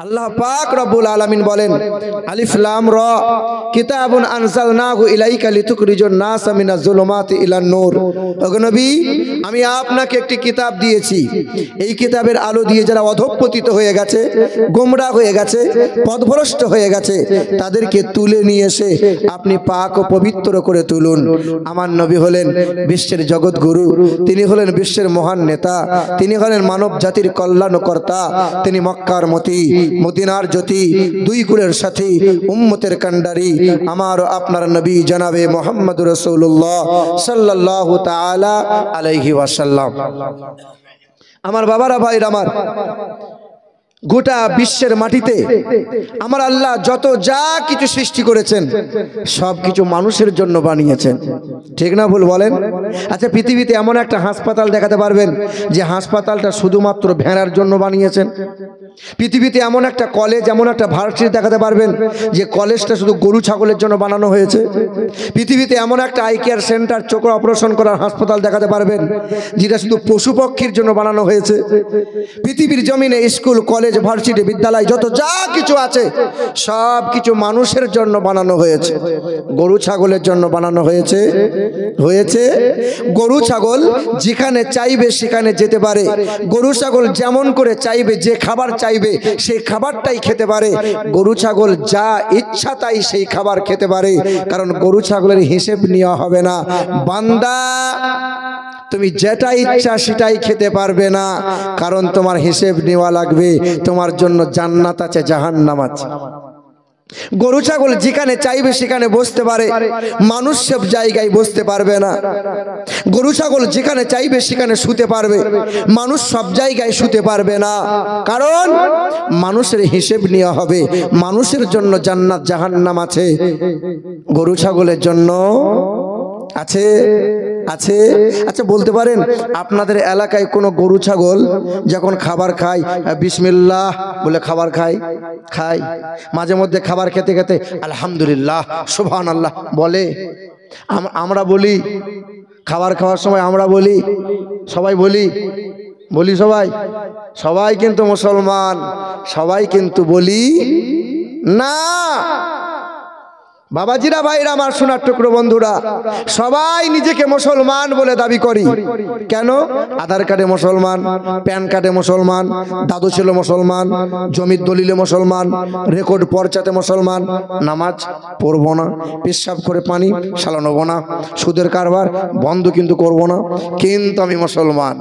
আল্লাহ পাক রব্বুল আলামিন বলেন আলিফ লাম রা কিতাবুন আনজালনাহু ইলাইকা লিতুখরিজান নাস মিনাজ যুলুমাতি ইলান নূর। ওগো নবী, আমি আপনাকে একটি কিতাব দিয়েছি, এই কিতাবের আলো দিয়ে যারা অধঃপতিত হয়ে গেছে, গোমরা হয়ে গেছে, পথভ্রষ্ট হয়ে গেছে, তাদেরকে তুলে নিয়ে এসে আপনি পাক ও পবিত্র করে তুলুন। আমার নবী হলেন বিশ্বের জগৎ গুরু, তিনি হলেন বিশ্বের মহান নেতা, তিনি হলেন মানব জাতির কল্যাণকর্তা, তিনি মক্কার মতি, মদিনার জ্যোতি, দুই কুলের সাথী, উম্মতের কান্ডারি, আমার আপনার নবী জনাবে মুহাম্মদুর রাসূলুল্লাহ সাল্লাল্লাহু তাআলা আলাইহি ওয়াসাল্লাম। আমার বাবারা, ভাইরা আমার, গোটা বিশ্বের মাটিতে আমার আল্লাহ যত যা কিছু সৃষ্টি করেছেন সব কিছু মানুষের জন্য বানিয়েছেন, ঠিক না ভুল বলেন? আচ্ছা, পৃথিবীতে এমন একটা হাসপাতাল দেখাতে পারবেন যে হাসপাতালটা শুধুমাত্র ভেড়ার জন্য বানিয়েছেন? পৃথিবীতে এমন একটা কলেজ, এমন একটা ভার্সিটি দেখাতে পারবেন যে কলেজটা শুধু গরু ছাগলের জন্য বানানো হয়েছে? পৃথিবীতে এমন একটা আই কেয়ার সেন্টার, চোখ অপারেশন করার হাসপাতাল দেখাতে পারবেন যেটা শুধু পশু পক্ষীর জন্য বানানো হয়েছে? পৃথিবীর জমিনে স্কুল, কলেজ, ভার্সিটি, বিদ্যালয় যত যা কিছু আছে সব কিছু মানুষের জন্য বানানো হয়েছে, গরু ছাগলের জন্য বানানো হয়েছে? গরু ছাগল যেখানে চাইবে সেখানে যেতে পারে, গরু ছাগল যেমন করে চাইবে, যে খাবার চাইবে সেই খাবারটাই খেতে পারে, গরু ছাগল যা ইচ্ছা তাই সেই খাবার খেতে পারে, কারণ গরু ছাগলের হিসেব নেওয়া হবে না। বান্দা, তুমি যেটা ইচ্ছা সেটাই খেতে পারবে না, কারণ তোমার হিসেব নেওয়া লাগবে, তোমার জন্য জান্নাত আছে, জাহান্নাম আছে। গরু ছাগল যেখানে চাইবে সেখানে বসতে পারে, মানুষ সব জায়গায় বসতে পারবে না। গরু ছাগল যেখানে চাইবে সেখানে শুতে পারবে, মানুষ সব জায়গায় শুতে পারবে না, কারণ মানুষের হিসেব নেওয়া হবে। মানুষের জন্য জান্নাত জাহান্নাম আছে, গরু ছাগলের জন্য আছে? আছে? আচ্ছা, বলতে পারেন আপনাদের এলাকায় কোনো গরু ছাগল যখন খাবার খায় বিসমিল্লাহ বলে খাবার খায়? মাঝে মধ্যে খাবার খেতে খেতে আলহামদুলিল্লাহ, সুবহানাল্লাহ বলে? আমরা বলি খাবার খাওয়ার সময়, আমরা বলি, সবাই বলি সবাই কিন্তু মুসলমান, সবাই কিন্তু বলি না। বাবাজিরা, ভাইরা আমার, সোনার টুকরো বন্ধুরা, সবাই নিজেকে মুসলমান বলে দাবি করি। কেন? আধার কার্ডে মুসলমান, প্যান কার্ডে মুসলমান, দাদু ছিল মুসলমান, জমির দলিলে মুসলমান, রেকর্ড পর্চাতে মুসলমান, নামাজ পড়বো না, পেশাব করে পানি সালানো না, সুদের কারবার বন্ধ কিন্তু করবো না, কিন্তু আমি মুসলমান।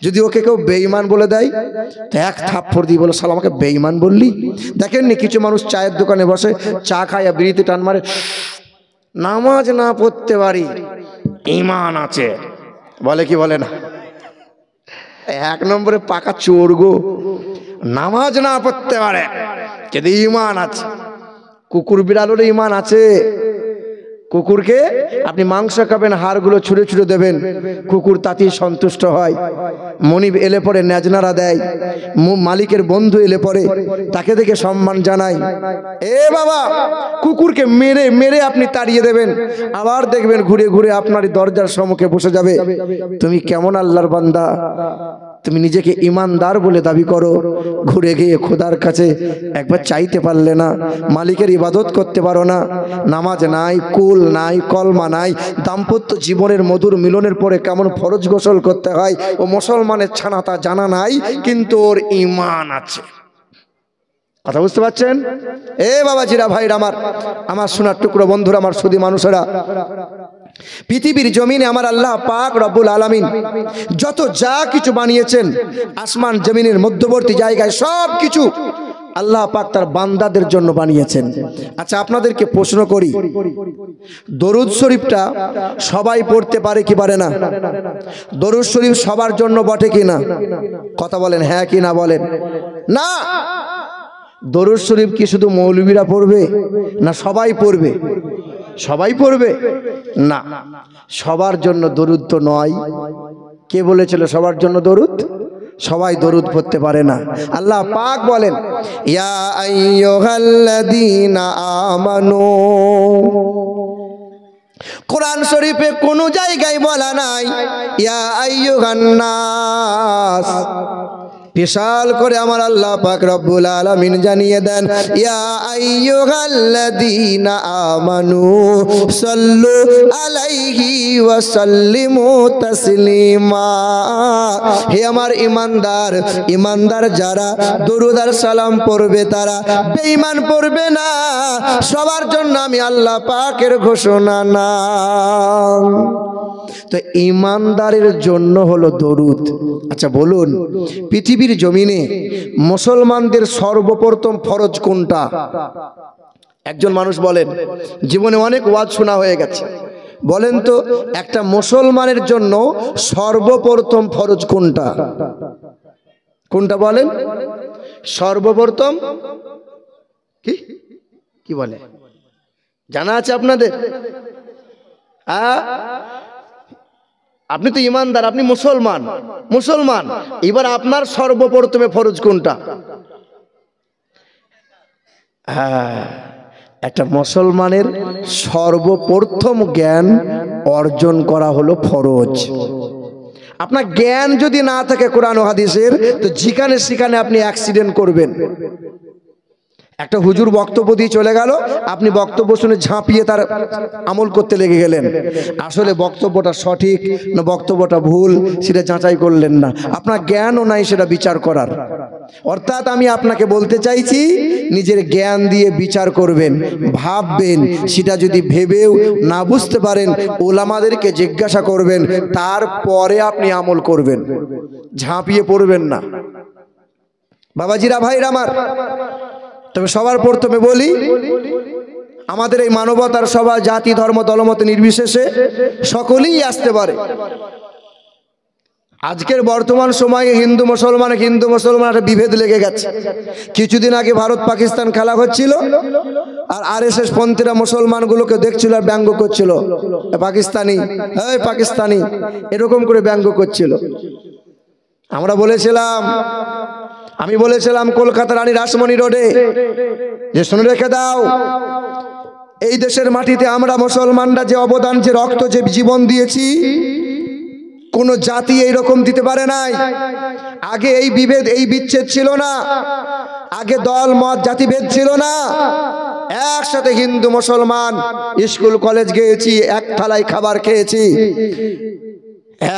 যদি ওকে কেউ বেঈমান বলে দেয় তো এক থাপ্পড় দিয়ে বলে, শালা আমাকে বেঈমান বললি? দেখেননি কিছু মানুষ চায়ের দোকানে বসে চা খায়, বিড়িতে টান মারে, নামাজ না পড়তে পারি, ঈমান আছে বলে, কি বলে না? এক নম্বরে পাকা চোর গো, নামাজ না পড়তে পারে কিন্তু ঈমান আছে। কুকুর বিড়ালের ঈমান আছে। কুকুরকে আপনি মাংস খাবেন, হাড়গুলো ছুঁড়ে ছুঁড়ে দেবেন, কুকুর তাতেই সন্তুষ্ট হয়। মনিব এলে পরে ন্যাজনারা দেয়, মালিকের বন্ধু এলে পরে তাকে দেখে সম্মান জানায়। এ বাবা, কুকুরকে মেরে মেরে আপনি তাড়িয়ে দেবেন, আবার দেখবেন ঘুরে ঘুরে আপনার দরজার সম্মুখে বসে যাবে। তুমি কেমন আল্লাহর বান্দা? তুমি নিজেকে ইমানদার বলে দাবি করো, ঘুরে গিয়ে খোদার কাছে একবার চাইতে পারলে না, মালিকের ইবাদত করতে পারো না, নামাজ নাই, কুল নাই, কলমা নাই, দাম্পত্য জীবনের মধুর মিলনের পরে কেমন ফরজ গোসল করতে হয় ও মুসলমানের ছানা তা জানা নাই, কিন্তু ওর ঈমান আছে। কথা বুঝতে পারছেন? এ বাবাজিরা, ভাইরা আমার সোনার টুকরো বন্ধুরা, আমার সুধী মানুষেরা, পৃথিবীর জমিনে আমার আল্লাহ পাক রব্বুল আলামিন যত যা কিছু বানিয়েছেন, আসমান জমিনের মধ্যবর্তী জায়গায় সব কিছু আল্লাহ পাক তার বান্দাদের জন্য বানিয়েছেন। আচ্ছা, আপনাদেরকে প্রশ্ন করি, দরুদ শরীফটা সবাই পড়তে পারে কি পারে না? দরুদ শরীফ সবার জন্য বটে কি না? কথা বলেন, হ্যাঁ কি না বলেন? না। দরুদ শরীফ কি শুধু মৌলবীরা পড়বে না সবাই পড়বে? সবাই পড়বে না, সবার জন্য দরুদ তো নয়। কে বলেছিল সবার জন্য দরুদ? সবাই দরুদ পড়তে পারে না। আল্লাহ পাক বলেন, ইয়া আইয়ুহাল্লাযীনা আমানু, কোরআন শরীফে কোন জায়গায় বলা নাই ইয়া আইয়ুহান নাস, বিশাল করে আমার আল্লাহ পাক রব্বুল আলামিন জানিয়ে দেন, ইয়া আইয়ুহাল্লাযীনা আমানু সাল্লু আলাইহি ওয়া সাল্লিমু তাসলিমা। হে আমার ইমানদার যারা দরুদ আর সালাম পড়বে তারা বেঈমান পড়বে না। সবার জন্য আমি আল্লাহ পাকের ঘোষণা না। তো ইমানদারের জন্য হলো দরুদ। আচ্ছা বলুন, পৃথিবীর জমিনে মুসলমানদের সর্বপ্রথম ফরজ কোনটা? একজন মানুষ বলেন, জীবনে অনেক ওয়াজ শোনা হয়ে গেছে, বলেন তো একটা মুসলমানের জন্য সর্বপ্রথম ফরজ কোনটা? কোনটা বলেন? সর্বপ্রথম কি কি বলে, জানা আছে আপনাদের? আপনি তো ইমানদার, আপনি মুসলমান, এবার আপনার সর্বপ্রথমে ফরজ কোনটা? একটা মুসলমানের সর্বপ্রথম জ্ঞান অর্জন করা হলো ফরজ। আপনার জ্ঞান যদি না থাকে কোরআন ও হাদিসের, তো যেখানে সেখানে আপনি অ্যাক্সিডেন্ট করবেন। একটা হুজুর বক্তব্য দিয়ে চলে গেল, আপনি বক্তব্য শুনে ঝাঁপিয়ে তার আমল করতে লেগে গেলেন। আসলে বক্তব্যটা সঠিক না বক্তব্যটা ভুল সেটা যাচাই করলেন না, আপনার জ্ঞানও নাই সেটা বিচার করার। অর্থাৎ আমি আপনাকে বলতে চাইছি, নিজের জ্ঞান দিয়ে বিচার করবেন, ভাববেন, সেটা যদি ভেবেও না বুঝতে পারেন ওলামাদেরকে জিজ্ঞাসা করবেন, তারপরে আপনি আমল করবেন, ঝাঁপিয়ে পড়বেন না। বাবাজিরা, ভাইরা আমার, তবে সবার প্রথমে বলি, আমাদের এই মানবতার সবার জাতি ধর্ম দলমত নির্বিশেষে সকলেই আসতে পারে। আজকের বর্তমান সময়ে হিন্দু মুসলমান একটা বিভেদ লেগে গেছে। কিছুদিন আগে ভারত পাকিস্তান খেলা হচ্ছিল, আর আরএসএস পন্থীরা মুসলমানগুলোকে দেখছিল আর ব্যঙ্গ করছিল, পাকিস্তানি এই পাকিস্তানি এরকম করে ব্যঙ্গ করছিল। আমি বলেছিলাম কলকাতা রানী রাসমণি রোডে, যে শুনে রেখে দাও, এই দেশের মাটিতে আমরা মুসলমানরা যে অবদান, যে রক্ত, যে জীবন দিয়েছি, কোন জাতি এইরকম দিতে পারে নাই। আগে এই বিভেদ, এই বিচ্ছেদ ছিল না, আগে দল মত জাতিভেদ ছিল না। একসাথে হিন্দু মুসলমান স্কুল কলেজ গিয়েছি, এক থালায় খাবার খেয়েছি,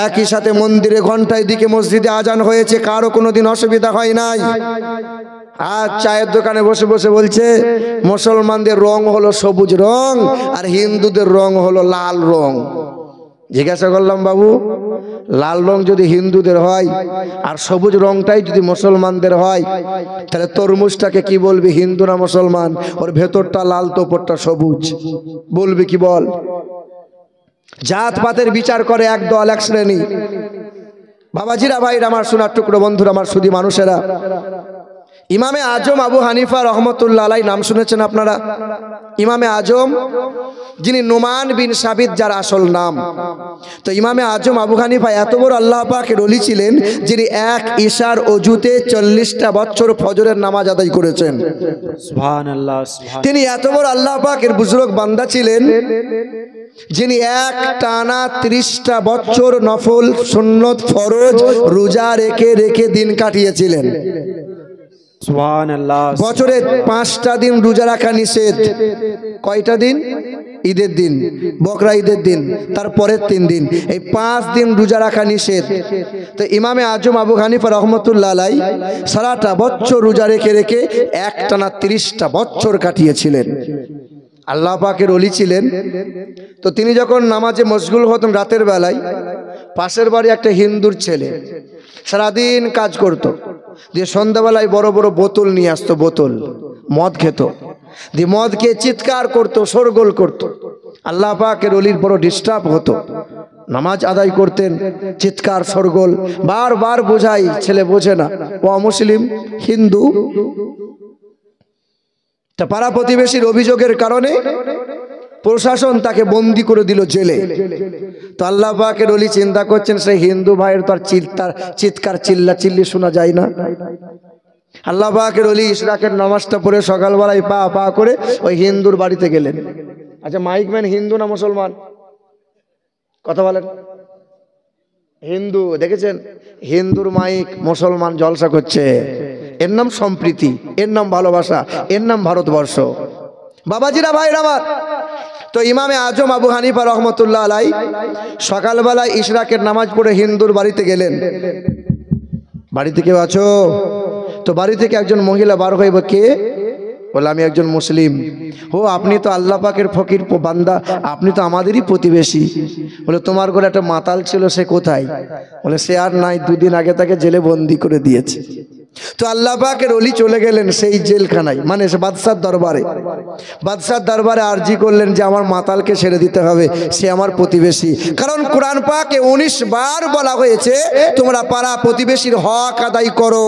একই সাথে মন্দিরে ঘন্টায় দিকে মসজিদে আজান হয়েছে, কারো কোনোদিন অসুবিধা হয় নাই। আর চায়ের দোকানে বসে বসে বলছে মুসলমানদের রং হলো সবুজ রং আর হিন্দুদের রং হলো লাল রং। জিজ্ঞাসা করলাম, বাবু, লাল রং যদি হিন্দুদের হয় আর সবুজ রংটাই যদি মুসলমানদের হয়, তাহলে তরমুজটাকে কি বলবি, হিন্দু না মুসলমান? ওর ভেতরটা লাল তো ওপরটা সবুজ, বলবি কি বল? জাত পাতের বিচার করে এক দল, এক শ্রেণী। বাবাজিরা, ভাইরা আমার, সোনার টুকরো বন্ধুরা আমার, সুধী মানুষেরা, ইমামে আজম আবু হানিফা রহমতুল্লাহ আলাই নাম শুনেছেন আপনারা? ইমামে আজম, যিনি নোমান বিন সাবিত, যার আসল নাম। তো ইমামে আজম আবু হানিফা এত বড় আল্লাহ পাকের ওলি ছিলেন, যিনি এক ঈশার অজুতে 40টা বছর ফজরের নামাজ আদায় করেছেন। সুবহানাল্লাহ। তিনি এত বড় আল্লাহ পাকের বুজুর্গ বান্দা ছিলেন, যিনি এক টানা 30টা বছর নফল, সুন্নত, ফরজ রোজা রেখে রেখে দিন কাটিয়েছিলেন। সুবহানাল্লাহ। বছরে 5টা দিন রোজা রাখা নিষেধ। কয়টা দিন? ঈদের দিন, বকরা ঈদের দিন, তারপরের 3 দিন, এই 5 দিন রোজা রাখা নিষেধ। তো ইমামে আজম আবু হানিফা রহমতুল্লাহ আলাই সারাটা বছর রোজা রেখে রেখে একটানা 30টা বছর কাটিয়েছিলেন। আল্লাহ পাকের ওলি ছিলেন। তো তিনি যখন নামাজে মশগুল হতেন রাতের বেলায়, পাশের বাড়ি একটা হিন্দুর ছেলে সারাদিন কাজ করত, দিয়ে সন্ধ্যাবেলায় বড় বড় বোতল নিয়ে আসতো, বোতল মদ খেত, দিয়ে মদ খেয়ে চিৎকার করতো, শোরগোল করতো। আল্লাহ পাকের ওলির বড় ডিস্টার্ব হতো, নামাজ আদায় করতেন, চিৎকার শোরগোল, বারবার বোঝাই, ছেলে বোঝে না, ও মুসলিম হিন্দু। তা পাড়া প্রতিবেশীর অভিযোগের কারণে প্রশাসন তাকে বন্দি করে দিল জেলে। তো আল্লাহ পাকের ওলি চিন্তা করছেন, সেই হিন্দু ভাইয়ের তো আর চিৎকার চিল্লা চিল্লি শোনা যায় না। আল্লাহ পাকের ওলি ইশরাকের নামাজটা পড়ে সকালবেলায় পা পা করে ওই হিন্দুর বাড়িতে গেলেন। আচ্ছা, মাইকম্যান হিন্দু না মুসলমান? কথা বলেন। হিন্দু দেখেছেন, হিন্দুর মাইক মুসলমান জলসা করছে, এর নাম সম্প্রীতি, এর নাম ভালোবাসা, এর নাম ভারতবর্ষ। বাবাজিরা ভাইরা আমার, তো ইমামে আজম আবু হানিফা রহমতুল্লাহ আলাই সকালবেলায় ইশরাকের নামাজ পড়ে হিন্দুর বাড়িতে গেলেন। বাড়িতে কেউ আছো? তো বাড়ি থেকে একজন মহিলা বার হইব, কে? বলে আমি একজন মুসলিম। ও আপনি তো আল্লাহ পাকের ফকির বান্দা, আপনি তো আমাদেরই প্রতিবেশী। বলে তোমার ঘরে একটা মাতাল ছিল, সে কোথায়? বলে সে আর নাই, দুদিন আগে তাকে জেলে বন্দি করে দিয়েছে। তো আল্লাহ পাকের ওলি চলে গেলেন সেই জেলখানায়, মানে বাদশার দরবারে। বাদশার দরবারে আরজি করলেন যে আমার মাতালকে ছেড়ে দিতে হবে, সে আমার প্রতিবেশী। কারণ কোরআন পাকে 19 বার বলা হয়েছে তোমরা পাড়া প্রতিবেশীর হক আদায় করো।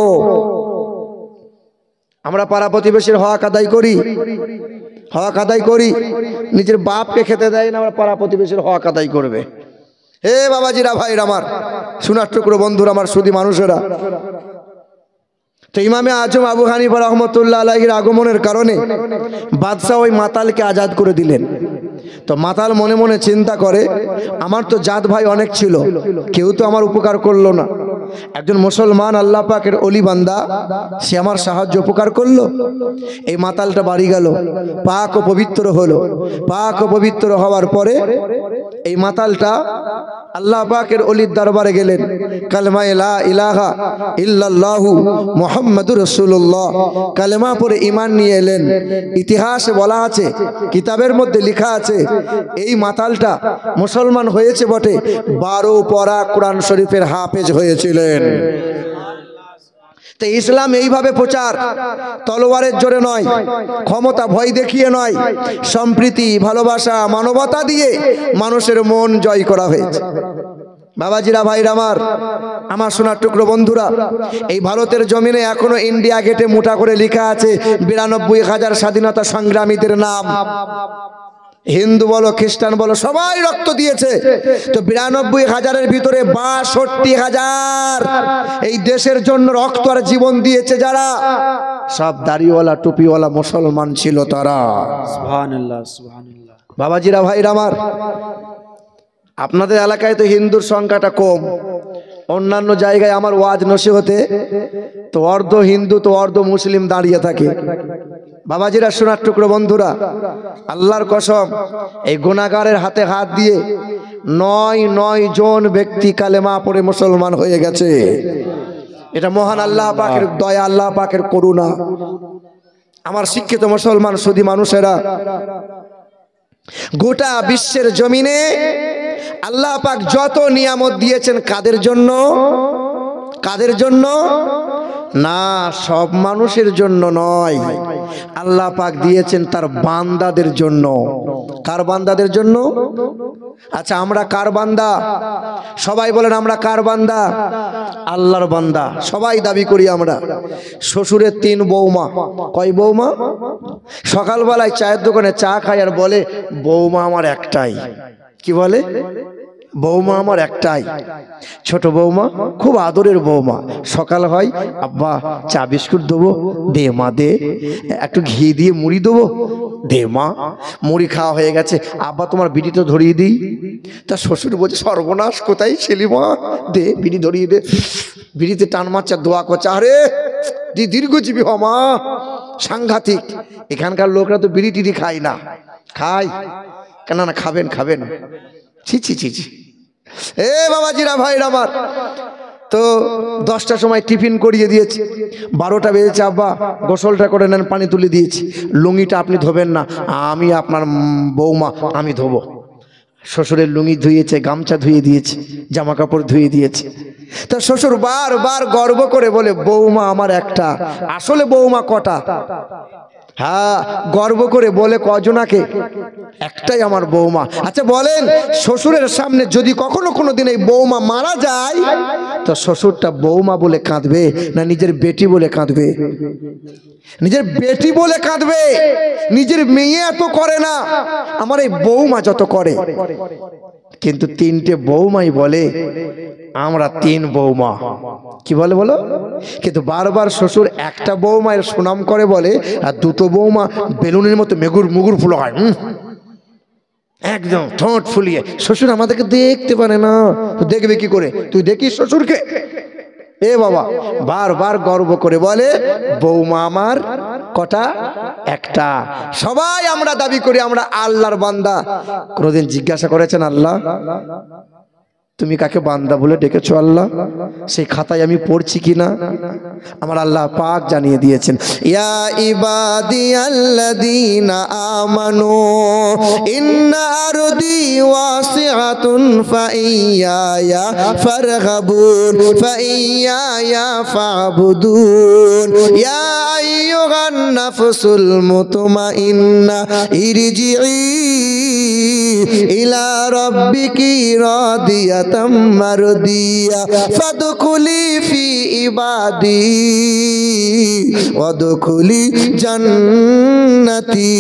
আমরা পাড়া প্রতিবেশীর হক আদায় করি, হক আদায় করি। নিজের বাপকে খেতে দেয় না, আমরা পাড়া প্রতিবেশীর হক আদায় করবে। হে বাবাজিরা ভাইরা আমার, সোনার টুকরো বন্ধুরা আমার, সুধী মানুষেরা, তো ইমামে আজম আবু হানিফা রহমতুল্লাহ আলাইহির আগমনের কারণে বাদশাহ ওই মাতালকে আজাদ করে দিলেন। তো মাতাল মনে মনে চিন্তা করে, আমার তো জাত ভাই অনেক ছিল, কেউ তো আমার উপকার করলো না। একজন মুসলমান আল্লাহ পাকের ওলি বান্দা, সে আমার সাহায্য উপকার করলো। এই মাতালটা বাড়ি গেল, পাক ও পবিত্র হলো। পাক ও পবিত্র হওয়ার পরে এই মাতালটা আল্লাহ পাকের ওলির দরবারে গেলেন। কালেমা লা ইলাহা ইল্লাল্লাহু মুহাম্মাদুর রাসূলুল্লাহ কালেমা পড়ে ঈমান নিয়ে এলেন। ইতিহাসে বলা আছে, কিতাবের মধ্যে লেখা আছে, এই মাতালটা মুসলমান হয়েছে বটে, 12 পড়া কোরআন শরীফের হাফেজ হয়েছিলেন। তো ইসলাম এইভাবে প্রচার, তলোয়ারের জোরে নয়, ক্ষমতা ভয় দেখিয়ে নয়, সম্প্রীতি, ভালোবাসা, মানবতা দিয়ে মানুষের মন জয় করা হয়েছে। বাবাজিরা ভাইরা আমার, আমার সোনার টুকরো বন্ধুরা, এই ভারতের জমিনে এখনো ইন্ডিয়া গেটে মোটা করে লেখা আছে 92,000 স্বাধীনতা সংগ্রামীদের নাম। হিন্দু বলো, খ্রিস্টান বলো, সবাই রক্ত দিয়েছে। তো 92,000-এর ভিতরে 62,000 এই দেশের জন্য রক্ত আর জীবন দিয়েছে যারা, সব দাড়িওয়ালা টুপিওয়ালা মুসলমান ছিল তারা। সুবহানাল্লাহ, সুবহানাল্লাহ। বাবাজিরা ভাইরা আমার, আপনাদের এলাকায় তো হিন্দুর সংখ্যাটা কম, অন্যান্য জায়গায় আমার ওয়াজ নসিহতে তো অর্ধ হিন্দু তো অর্ধ মুসলিম দাঁড়িয়ে থাকে। বাবাজিরা, সোনার টুকরো বন্ধুরা, আল্লাহর কসম, এই গুনাহগারের হাতে হাত দিয়ে 9 জন ব্যক্তি কালেমা পড়ে মুসলমান হয়ে গেছে। এটা মহান আল্লাহ পাকের দয়া, আল্লাহ পাকের করুণা। আমার শিক্ষিত মুসলমান সুধী মানুষেরা, গোটা বিশ্বের জমিনে আল্লাহ পাক যত নিয়ামত দিয়েছেন কাদের জন্য? কাদের জন্য? না, সব মানুষের জন্য নয়, আল্লাহ পাক দিয়েছেন তার বান্দাদের জন্য। কার বান্দাদের জন্য? আচ্ছা, আমরা কার বান্দা? সবাই বলেন আমরা কার বান্দা? আল্লাহর বান্দা। সবাই দাবি করি আমরা। শ্বশুরের 3 বৌমা। কয় বৌমা? সকালবেলায় চায়ের দোকানে চা খায় আর বলে বৌমা আমার একটাই। কি বলে? বৌমা আমার একটাই। ছোট বৌমা, খুব আদরের বৌমা। সকাল হয়, আব্বা চা বিস্কুট দেবো, দে মা দে। একটু ঘি দিয়ে মুড়ি দেবো, দে মা। মুড়ি খাওয়া হয়ে গেছে, আব্বা তোমার বিড়ি তো ধরিয়ে দিই। তা শ্বশুর বলছে সর্বনাশ, কোথায় ছেলি মা, দে বিড়ি ধরিয়ে দে। বিড়িতে টান মারছে, দোয়া করছে, আরে দীর্ঘজীবী হ মা। সাংঘাতিক। এখানকার লোকরা তো বিড়ি টিড়ি খায় না। খায় কেন? না, খাবেন খাবেন। ছি ছি ছি ছি। এ বাবাজিরা ভাইরা আমার, তো 10টার সময় টিফিন করিয়ে দিয়েছি, 12টা বেজেছে, আব্বা গোসলটা করে নেন, পানি তুলে দিয়েছি। লুঙ্গিটা আপনি ধোবেন না, আমি আপনার বৌমা আমি ধোবো। শ্বশুরের লুঙ্গি ধুয়েছে, গামছা ধুয়ে দিয়েছে, জামা কাপড় ধুয়ে দিয়েছে। তা শ্বশুর বারবার গর্ব করে বলে বৌমা আমার একটা। আসলে বৌমা কটা? হ্যাঁ, গর্ব করে বলে কজনাকে? একটাই আমার বৌমা। আচ্ছা বলেন, শ্বশুরের সামনে যদি কখনো কোনো দিন এই বৌমা মারা যায়, তো শ্বশুরটা বৌমা বলে কাঁদবে না নিজের বেটি বলে কাঁদবে? নিজের বেটি বলে কাঁদবে। নিজের মেয়ে এত করে না, আমার এই বৌমা যত করে। কিন্তু 3টে বৌমাই বলে আমরা 3 বৌমা। কি বলে বলো? কিন্তু বারবার শ্বশুর একটা বৌমায়ের সুনাম করে বলে, আর 2টো বৌমা বেলুনের মতো মেগুর মুগুর ফুলো হয়। একদম ঠোঁট ফুলিয়ে, শ্বশুর আমাদেরকে দেখতে পারে না, তো দেখবে কি করে? তুই দেখিস শ্বশুরকে? এ বাবা বারবার গর্ব করে বলে বৌমা আমার কটা? একটা। সবাই আমরা দাবি করি আমরা আল্লাহর বান্দা। কোনদিন জিজ্ঞাসা করেছেন আল্লাহ তুমি কাকে বান্দা বলে ডেকেছো আল্লাহ? সেই খাতায় আমি পড়ছি কিনা? আমার আল্লাহ পাক জানিয়ে দিয়েছেন, ইয়া ইবাদিয়াল্লাযীনা আমানু ইন্না আরদি ওয়াসিআতুন ফাইয়ায়া ফারহাবুন ফাইয়ায়া ফাবুদুন ইয়া আইয়ুহান নাফসুল মুতমাইন্না ইরজিই ইলা রাব্বিকি রাদিয়াতাম মারদিয়া ফাদখুলি ফি ইবাদি ওয়াদখুলি জান্নাতি।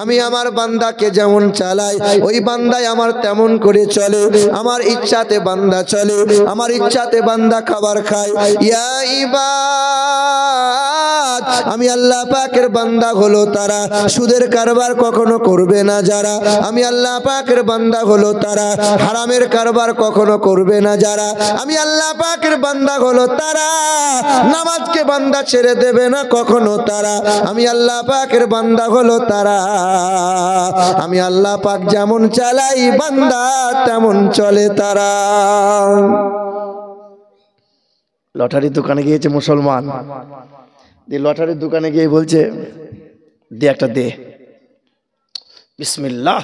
আমি আমার বান্দাকে যেমন চালাই ওই বান্দাই আমার তেমন করে চলে। আমার ইচ্ছাতে বান্দা চলে, আমার ইচ্ছাতে বান্দা খাবার খায়। ইয়া ইবাদ, আমি আল্লাহ পাকের বান্দা হলো তারা সুদের কারবার কখনো করবে না যারা। আমি আল্লাহ পাকের বান্দা হলো তারা হারামের কারবার কখনো করবে না যারা। আমি আল্লাহ পাকের বান্দা হলো তারা নামাজকে বান্দা ছেড়ে দেবে না কখনো তারা। আমি আল্লাহ পাকের বান্দা হলো তারা। আমি আল্লাহ পাক যেমন চালাই বান্দা তেমন চলে তারা। লটারির দোকানে গিয়েছে মুসলমান, লটারির দোকানে গিয়ে বলছে দে একটা দে, বিসমিল্লাহ,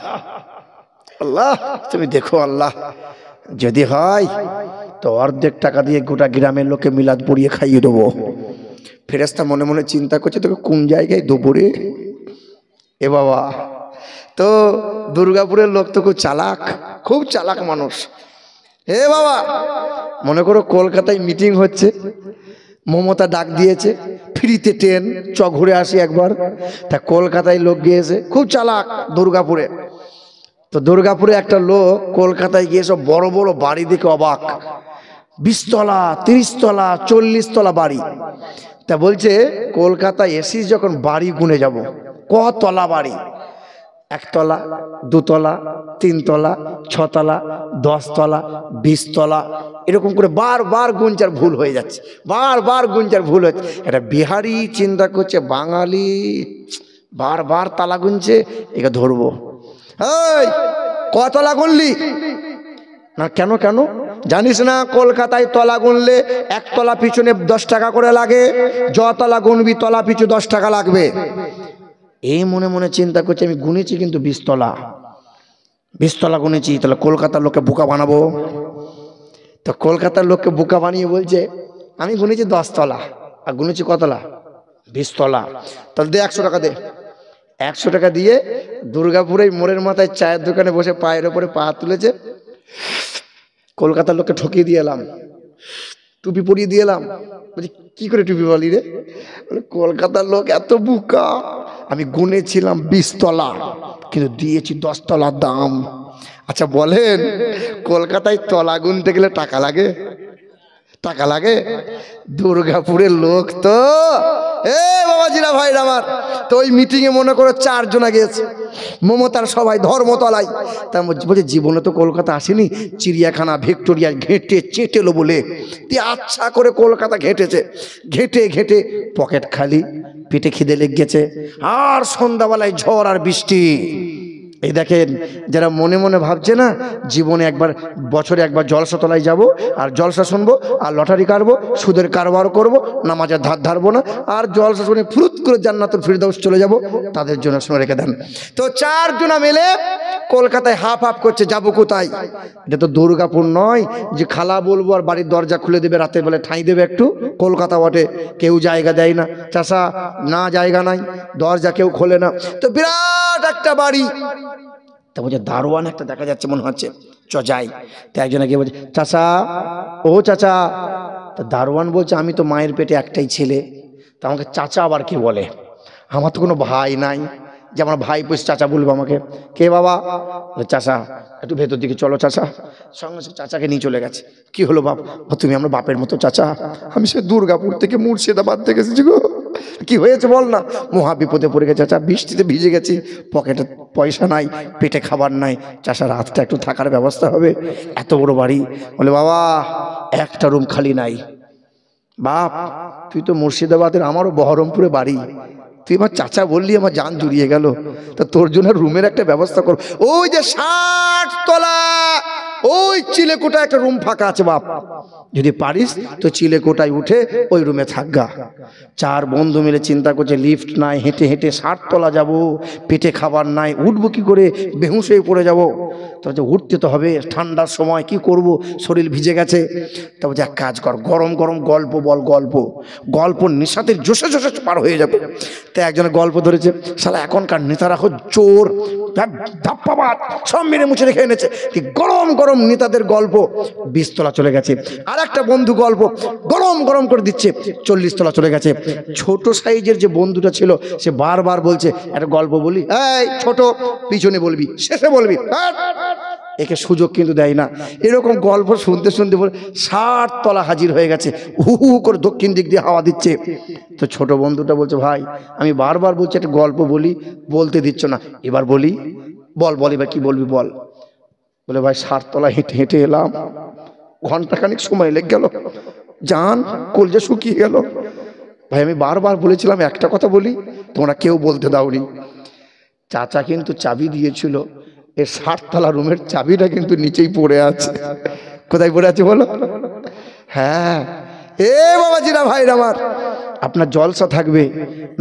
আল্লাহ তুমি দেখো আল্লাহ যদি হয় তো অর্ধেক টাকা দিয়ে গোটা গ্রামের লোকে মিলাদ পড়িয়ে খাইয়ে দেবো। ফেরেশতা মনে মনে চিন্তা করছে তোকে কোন জায়গায় দেবো রে। এ বাবা, তো দুর্গাপুরের লোক তো খুব চালাক, খুব চালাক মানুষ। হে বাবা, মনে করো কলকাতায় মিটিং হচ্ছে, মমতা ডাক দিয়েছে ফ্রিতে ট্রেন, চ ঘুরে আসি একবার। তা কলকাতায় লোক গিয়েছে, খুব চালাক দুর্গাপুরে। তো দুর্গাপুরে একটা লোক কলকাতায় গিয়ে সব বড় বড় বাড়ি দেখে অবাক, 20 তলা 30 তলা 40 তলা বাড়ি। তা বলছে কলকাতায় এসি যখন বাড়ি গুনে যাব, কতলা বাড়ি? 1 তলা 2 তলা 3 তলা 6 তলা 10 তলা 20 তলা, এরকম করে বারবার গুনচার ভুল হয়ে যাচ্ছে, বারবার গুনচার ভুল হচ্ছে। এটা বিহারি চিন্তা করছে বাঙালি বারবার তালা গুনছে, একে ধরবো। এই কতলা গুনলি না? কেন কেন জানিস না কলকাতায় তলা গুনলে 1 তলা পিছনে 10 টাকা করে লাগে, যতলা গুনবি তলা পিছু 10 টাকা লাগবে। এই মনে মনে চিন্তা করছে আমি গুনেছি কিন্তু 20 তলা, 20 তলা গুনেছি, তাহলে কলকাতার লোককে বোকা বানাবো। তো কলকাতার লোককে বোকা বানিয়ে বলছে আমি গুনেছি 10 তলা আর গুনেছি কতলা? 20 তলা। তাহলে দে 100 টাকা দে। 100 টাকা দিয়ে দুর্গাপুরে মোড়ের মাথায় চায়ের দোকানে বসে পায়ের ওপরে পা তুলেছে। কলকাতার লোককে ঠকিয়ে দিয়ে এলাম, টুপি পরিয়ে দিয়ে এলাম। বলছি কি করে টুপি বলি রে? কলকাতার লোক এত বোকা, আমি গুনেছিলাম 20 তলা কিন্তু দিয়েছি 10 তলার দাম। আচ্ছা বলেন কলকাতায় তলা গুনতে গেলে টাকা লাগে? টাকা লাগে? দুর্গাপুরের লোক তো এ বাবাজিরা ভাইরা আমার, তো ওই মিটিংয়ে মনে করো 4 জনা গেছে, মমতার সবাই ধর্মতলায়। তা বলছে জীবনে তো কলকাতা আসেনি, চিড়িয়াখানা ভিক্টোরিয়া ঘেঁটে চেটেলো বলে আচ্ছা করে কলকাতা ঘেঁটেছে। ঘেঁটে ঘেঁটে পকেট খালি, পেটে খিদে লেগে গেছে, আর সন্ধ্যাবেলায় ঝড় আর বৃষ্টি। এই দেখেন যারা মনে মনে ভাবছে না জীবনে একবার বছরে একবার জলসা তলায় যাব আর জলসা শুনবো আর লটারি কাটবো, সুদের কারবার করব, নামাজের ধার ধারবো না, আর জলসা শুনে ফুরুত করে জান্নাতুল ফিরদাউস চলে যাব, তাদের জন্য শুনে রেখে দেন। তো 4 জনা মিলে কলকাতায় হাফ হাফ করছে যাবো কোথায়। এটা তো দুর্গাপুর নয় যে খালা বলবো আর বাড়ির দরজা খুলে দেবে, রাতে বেলা ঠাঁই দেবে একটু। কলকাতা বটে, কেউ জায়গা দেয় না, চাষা না জায়গা নাই, দরজা কেউ খোলে না। তো বিরাট একটা বাড়ি, তা বলছে দারোয়ান একটা দেখা যাচ্ছে মনে হচ্ছে, চ যাই। তো একজনে গিয়ে বলছে চাচা, ও চাচা। তা দারোয়ান বলছে আমি তো মায়ের পেটে একটাই ছেলে, তা আমাকে চাচা আবার কি বলে? আমার তো কোনো ভাই নাই যে আমার ভাই পুষ চাচা বলবো আমাকে। কে বাবা? চাচা একটু ভেতর দিকে চলো চাচা। সঙ্গে সঙ্গে চাচাকে নিয়ে চলে গেছে। কি হলো বাপ? তুমি আমার বাপের মতো চাচা, আমি সে দুর্গাপুর থেকে মুর্শিদাবাদ থেকে এসেছি গো, কি হয়েছে বল না। মহা বিপদে পড়ে গেছে চাচা, বৃষ্টিতে ভিজে গেছি, পকেটে পয়সা নাই, পেটে খাবার নাই, চাচা রাতটা একটু থাকার ব্যবস্থা হবে? এত বড় বাড়ি। বলে বাবা একটা রুম খালি নাই। বাপ তুই তো মুর্শিদাবাদের, আমারও বহরমপুরে বাড়ি, তুই আমার চাচা বললি, আমার জান জুড়িয়ে গেল, তা তোর জন্য রুমের একটা ব্যবস্থা কর। ওই যে 60 তলা ওই চিলেকোটা একটা রুম ফাঁকা আছে বাপ, যদি পারিস তো চিলেকোটায় উঠে ওই রুমে থাকগা। 4 বন্ধু মিলে চিন্তা করছে, লিফট নাই, হেঁটে হেঁটে 60 তলা যাব, পেটে খাবার নাই, উঠবো কি করে, বেহুশ হয়ে পড়ে যাব। তবে উঠতে তো হবে, ঠান্ডার সময় কি করব, শরীর ভিজে গেছে। তবে এক কাজ কর, গরম গরম গল্প বল, গল্প নেশাতে জোশে জোশে পার হয়ে যাবে। তাই একজনের গল্প ধরেছে, শালা এখনকার নেতারা খুব চোর, ধাপ্পাবাদ, সব মেরে মুছে রেখে এনেছে। গরম গরম নেতাদের গল্প 20 তলা চলে গেছে। আর একটা বন্ধু গল্প গরম গরম করে দিচ্ছে, 40 তলা চলে গেছে। ছোট সাইজের যে বন্ধুটা ছিল সে বারবার বলছে, একটা গল্প বলি, এই ছোট, পিছনে বলবি, শেষে বলবি, একে সুযোগ কিন্তু দেয় না। এরকম গল্প শুনতে শুনতে 60 তলা হাজির হয়ে গেছে, হু হু করে দক্ষিণ দিক দিয়ে হাওয়া দিচ্ছে। তো ছোট বন্ধুটা বলছে, ভাই আমি বারবার বলছি একটা গল্প বলি, বলতে দিচ্ছ না, এবার বলি, বল এবার কি বলবি বল। বলে ভাই 60 তলা হেঁটে হেঁটে এলাম, ঘন্টাখানিক সময় লেগে গেল, জান কলজা শুকিয়ে গেল। ভাই আমি বারবার বলেছিলাম একটা কথা বলি, তোমরা কেউ বলতে দাওনি। চাচা কিন্তু চাবি দিয়েছিল, এই 60 তলা রুমের চাবিটা কিন্তু নিচেই পড়ে আছে। কোথায় পড়ে আছে বলো? হ্যাঁ, এ বাবাজিরা ভাইরা আমার, আপনার জলসা থাকবে,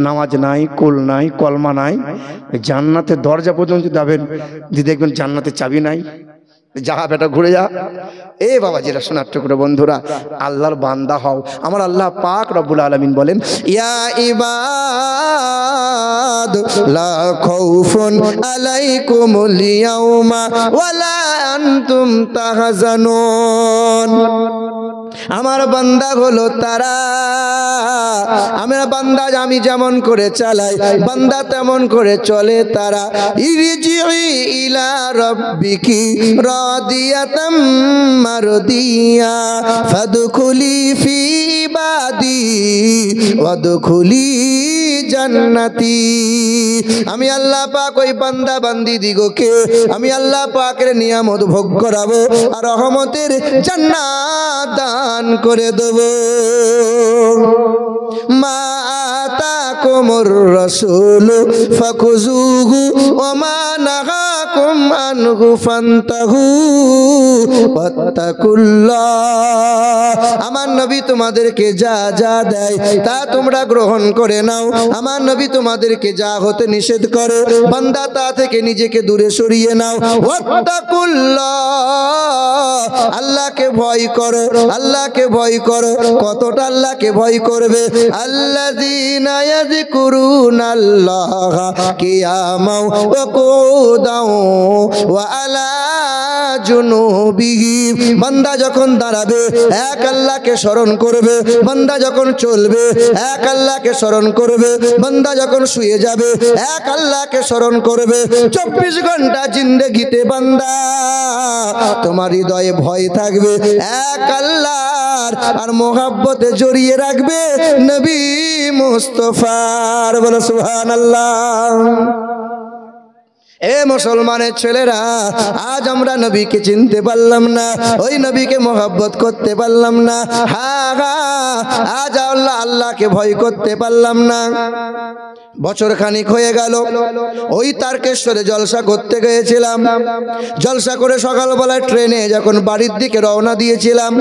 নামাজ নাই, কুল নাই, কলমা নাই, জান্নাতের দরজা পর্যন্ত যাবেন, যে দেখবেন জান্নাতের চাবি নাই, যা বেটা ঘুরে যা। এ বাবাজিরা শোনার করে বন্ধুরা, আল্লাহর বান্দা হও। আমার আল্লাহ পাক রব্বুল আলামিন বলেন, ইয়া ইবাদ লা খাউফুন আলাইকুমুল ইয়াউমা ওয়ালা আনতুম তাহজানুন। আমার বান্দা হলো তারা, আমার বান্দা আমি যেমন করে চালাই, বান্দা তেমন করে চলে তারা। ইরজিই ইলা রাব্বিকি রাদিয়াতাম মারদিয়া ফাদখুলি ফি ইবাদি ওয়াদখুলি জান্নাতি। আমি আল্লাহ পাক ওই বান্দা বান্দি দিগকে আমি আল্লাহ পাকের নিয়ামত ভোগ করাবো আর রহমতের জান্নাত দান করে দেব। মা আতাকুমুর রাসূল ফাকুযুহু ওয়া মা নাহাকুম আনহু ফান্তাহু ওয়াত্তাকুল্লাহ। আমার নবী তোমাদেরকে যা যা দেয় তা তোমরা গ্রহণ করে নাও। আমার নবী তোমাদেরকে যা হতে নিষেধ করে বান্দা তা থেকে নিজেকে দূরে সরিয়ে নাও। ওয়াত্তাকুল্লাহ, আল্লাহকে ভয় করো, আল্লাহকে ভয় করো। কতটা আল্লাহকে ভয় করবে? আল্লাযীনা ইয়াযকুরুনাল্লাহা কিয়ামান ওয়া কুউদান ওয়া আলা জুনুবিহিম। বান্দা যখন দাঁড়াবে এক আল্লাহকে স্মরণ করবে, বান্দা যখন চলবে এক আল্লাহকে স্মরণ করবে, বান্দা যখন শুয়ে যাবে এক আল্লাহকে স্মরণ করবে। 24 ঘন্টা জিন্দেগিতে বান্দা তোমার হৃদয়ে ভয় থাকবে এক আল্লাহর, আর মোহাব্বতে জড়িয়ে রাখবে নবী মুস্তাফার। বলো সুবহানাল্লাহ। এ মুসলমানের ছেলেরা, আজ আমরা নবীকে চিনতে পারলাম না, ওই নবীকে মোহাব্বত করতে পারলাম না। আজ আল্লাহকে ভয় করতে পারলাম না। বছর খানিক হয়ে গেল, ওই তারকেশ্বরে জলসা করতে গিয়েছিলাম। জলসা করে সকালবেলায় ট্রেনে যখন বাড়ির দিকে রওনা দিয়েছিলাম,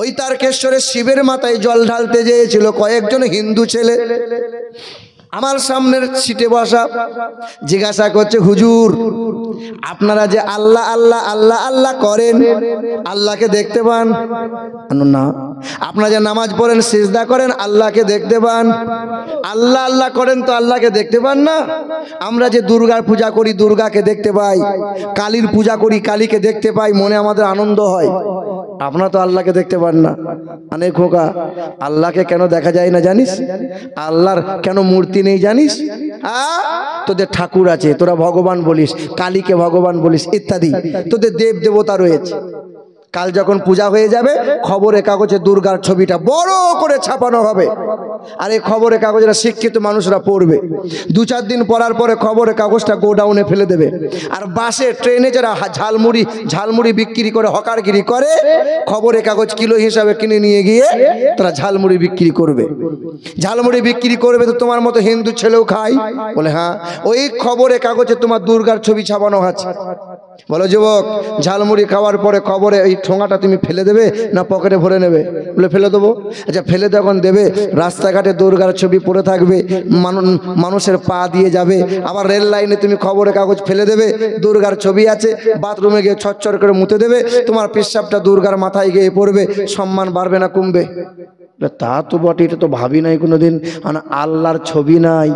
ওই তারকেশ্বরে শিবের মাথায় জল ঢালতে গিয়েছিল কয়েকজন হিন্দু ছেলে। আমার সামনের সিটে বসা জিজ্ঞাসা করছে, হুজুর আপনারা যে আল্লাহ আল্লাহ আল্লাহ আল্লাহ করেন, আল্লাহকে দেখতে পান না? আপনারা যে নামাজ পড়েন, সিজদা করেন, আল্লাহকে দেখতে পান? আল্লাহ আল্লাহ করেন তো আল্লাহকে দেখতে পান না? আমরা যে দুর্গার পূজা করি, দুর্গাকে দেখতে পাই, কালীর পূজা করি, কালীকে দেখতে পাই, মনে আমাদের আনন্দ হয়। আপনারা তো আল্লাহকে দেখতে পান না। মানে খোকা, আল্লাহকে কেন দেখা যায় না জানিস? আল্লাহর কেন মূর্তি নেই জানিস? তোদের ঠাকুর আছে, তোরা ভগবান বলিস, কালীকে ভগবান বলিস ইত্যাদি, তোদের দেব দেবতা রয়েছে। কাল যখন পূজা হয়ে যাবে খবরের কাগজে দুর্গার ছবিটা বড় করে ছাপানো হবে, আর এই খবরের কাগজটা শিক্ষিত মানুষরা পড়বে। 2-4 দিন পড়ার পরে খবরের কাগজটা গোডাউনে ফেলে দেবে। আর বাসে ট্রেনে যারা ঝালমুড়ি বিক্রি করে, হকারগিরি করে, খবরের কাগজ কিলো হিসাবে কিনে নিয়ে গিয়ে তারা ঝালমুড়ি বিক্রি করবে। ঝালমুড়ি বিক্রি করবে তো তোমার মতো হিন্দু ছেলেও খায়? বলে হ্যাঁ। ওই খবরের কাগজে তোমার দুর্গার ছবি ছাপানো আছে। বলো যুবক, ঝালমুড়ি খাওয়ার পরে খবরে এই ঠোঙাটা তুমি ফেলে দেবে না পকেটে ভরে নেবে? বলে ফেলে দেবো। আচ্ছা, ফেলে যখন দেবে, রাস্তাঘাটে দুর্গার ছবি পড়ে থাকবে, মানুষের পা দিয়ে যাবে। আবার রেল লাইনে তুমি খবরের কাগজ ফেলে দেবে, দুর্গার ছবি আছে, বাথরুমে গিয়ে ছচ্ছর করে মুতে দেবে, তোমার পেশাবটা দুর্গার মাথায় গিয়ে পড়বে, সম্মান বাড়বে না কমবে? তা তো বটে, এটা তো ভাবি নাই কোনোদিন। আল্লাহর ছবি নাই,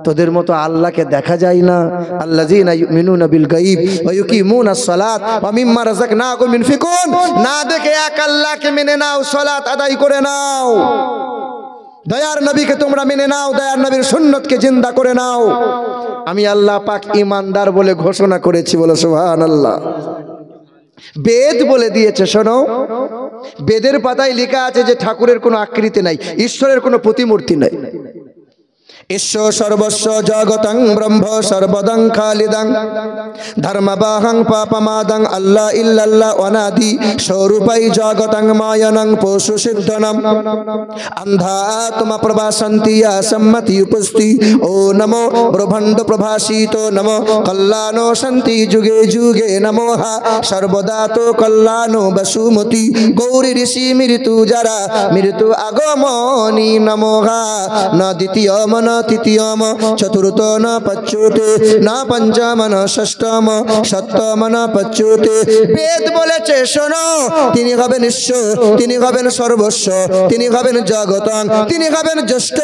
তোদের মতো আল্লাহকে দেখা যায় না। আল্লাযীনা ইউমিনুনা বিল গায়ব ওয়া ইউকিমুনাস সালাত ওয়া মিম্মা রাযাকনাহুম ইউনফিকুন। না দেখে এক আল্লাহকে মেনে নাও, সালাত আদায় করে নাও, দয়ার নবীকে তোমরা মেনে নাও, দয়ার নবীর সুন্নতকে জিন্দা করে নাও। আমি আল্লাহ পাক ঈমানদার বলে ঘোষণা করেছি, বলো সুবহানাল্লাহ। বেদ বলে দিয়েছে, শোনো, বেদের পাতায় লেখা আছে যে ঠাকুরের কোনো আকৃতি নাই, ঈশ্বরের কোনো প্রতিমূর্তি নাই। ঈশ্বর সর্বস্ব জগতং ব্রহ্ম সর্বদং খালিদং ধর্মবাহং পাপমাদং আল্লাহ ইল্লাল্লাহ অনাদি স্বরূপাই জগতং মায়ানং পশু সিদ্ধনম অন্ধাত্মা প্রভাসন্তি সম্মতি উপস্থি ও নমো ব্রহ্মাণ্ড প্রভাসিত নমো কল্যাণো সন্তি যুগে যুগে নমো হা সর্বদা তো কল্যাণো বসুমতি গৌরী ঋষি মৃত্যু যারা মৃত্যু আগমনি নমো হা ন দ্বিতীয় মন তৃতীয়ম চতুর্থ ন পচ্যুতে না পঞ্চম ন ষষ্ঠম সপ্তম ন পচ্যুতে। বেদ বলেছে, শোনো, তিনি হবেন ঈশ্বর, তিনি হবেন সর্বস্ব, তিনি হবেন জগতং, তিনি হবেন জ্যেষ্ঠ,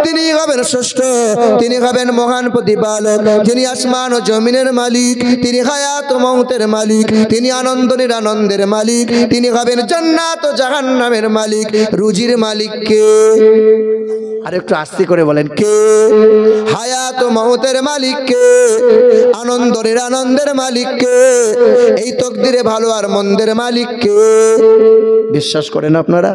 তিনি হবেন ষষ্ঠ, তিনি হবেন মহান প্রতিপালক, যিনি আসমান ও জমিনের মালিক, তিনি হায়াত ও মৌতের মালিক, তিনি আনন্দ নিরানন্দের মালিক, তিনি হবেন জান্নাত ও জাহান্নামের মালিক। রুজির মালিক কে? আর একটু আস্তে করে বলেন, কে? হায়াত ও মৌতের মালিক কে? আনন্দ নিরানন্দের মালিক কে? এই তকদিরে ভালো আর মন্দের মালিক কে? বিশ্বাস করেন আপনারা?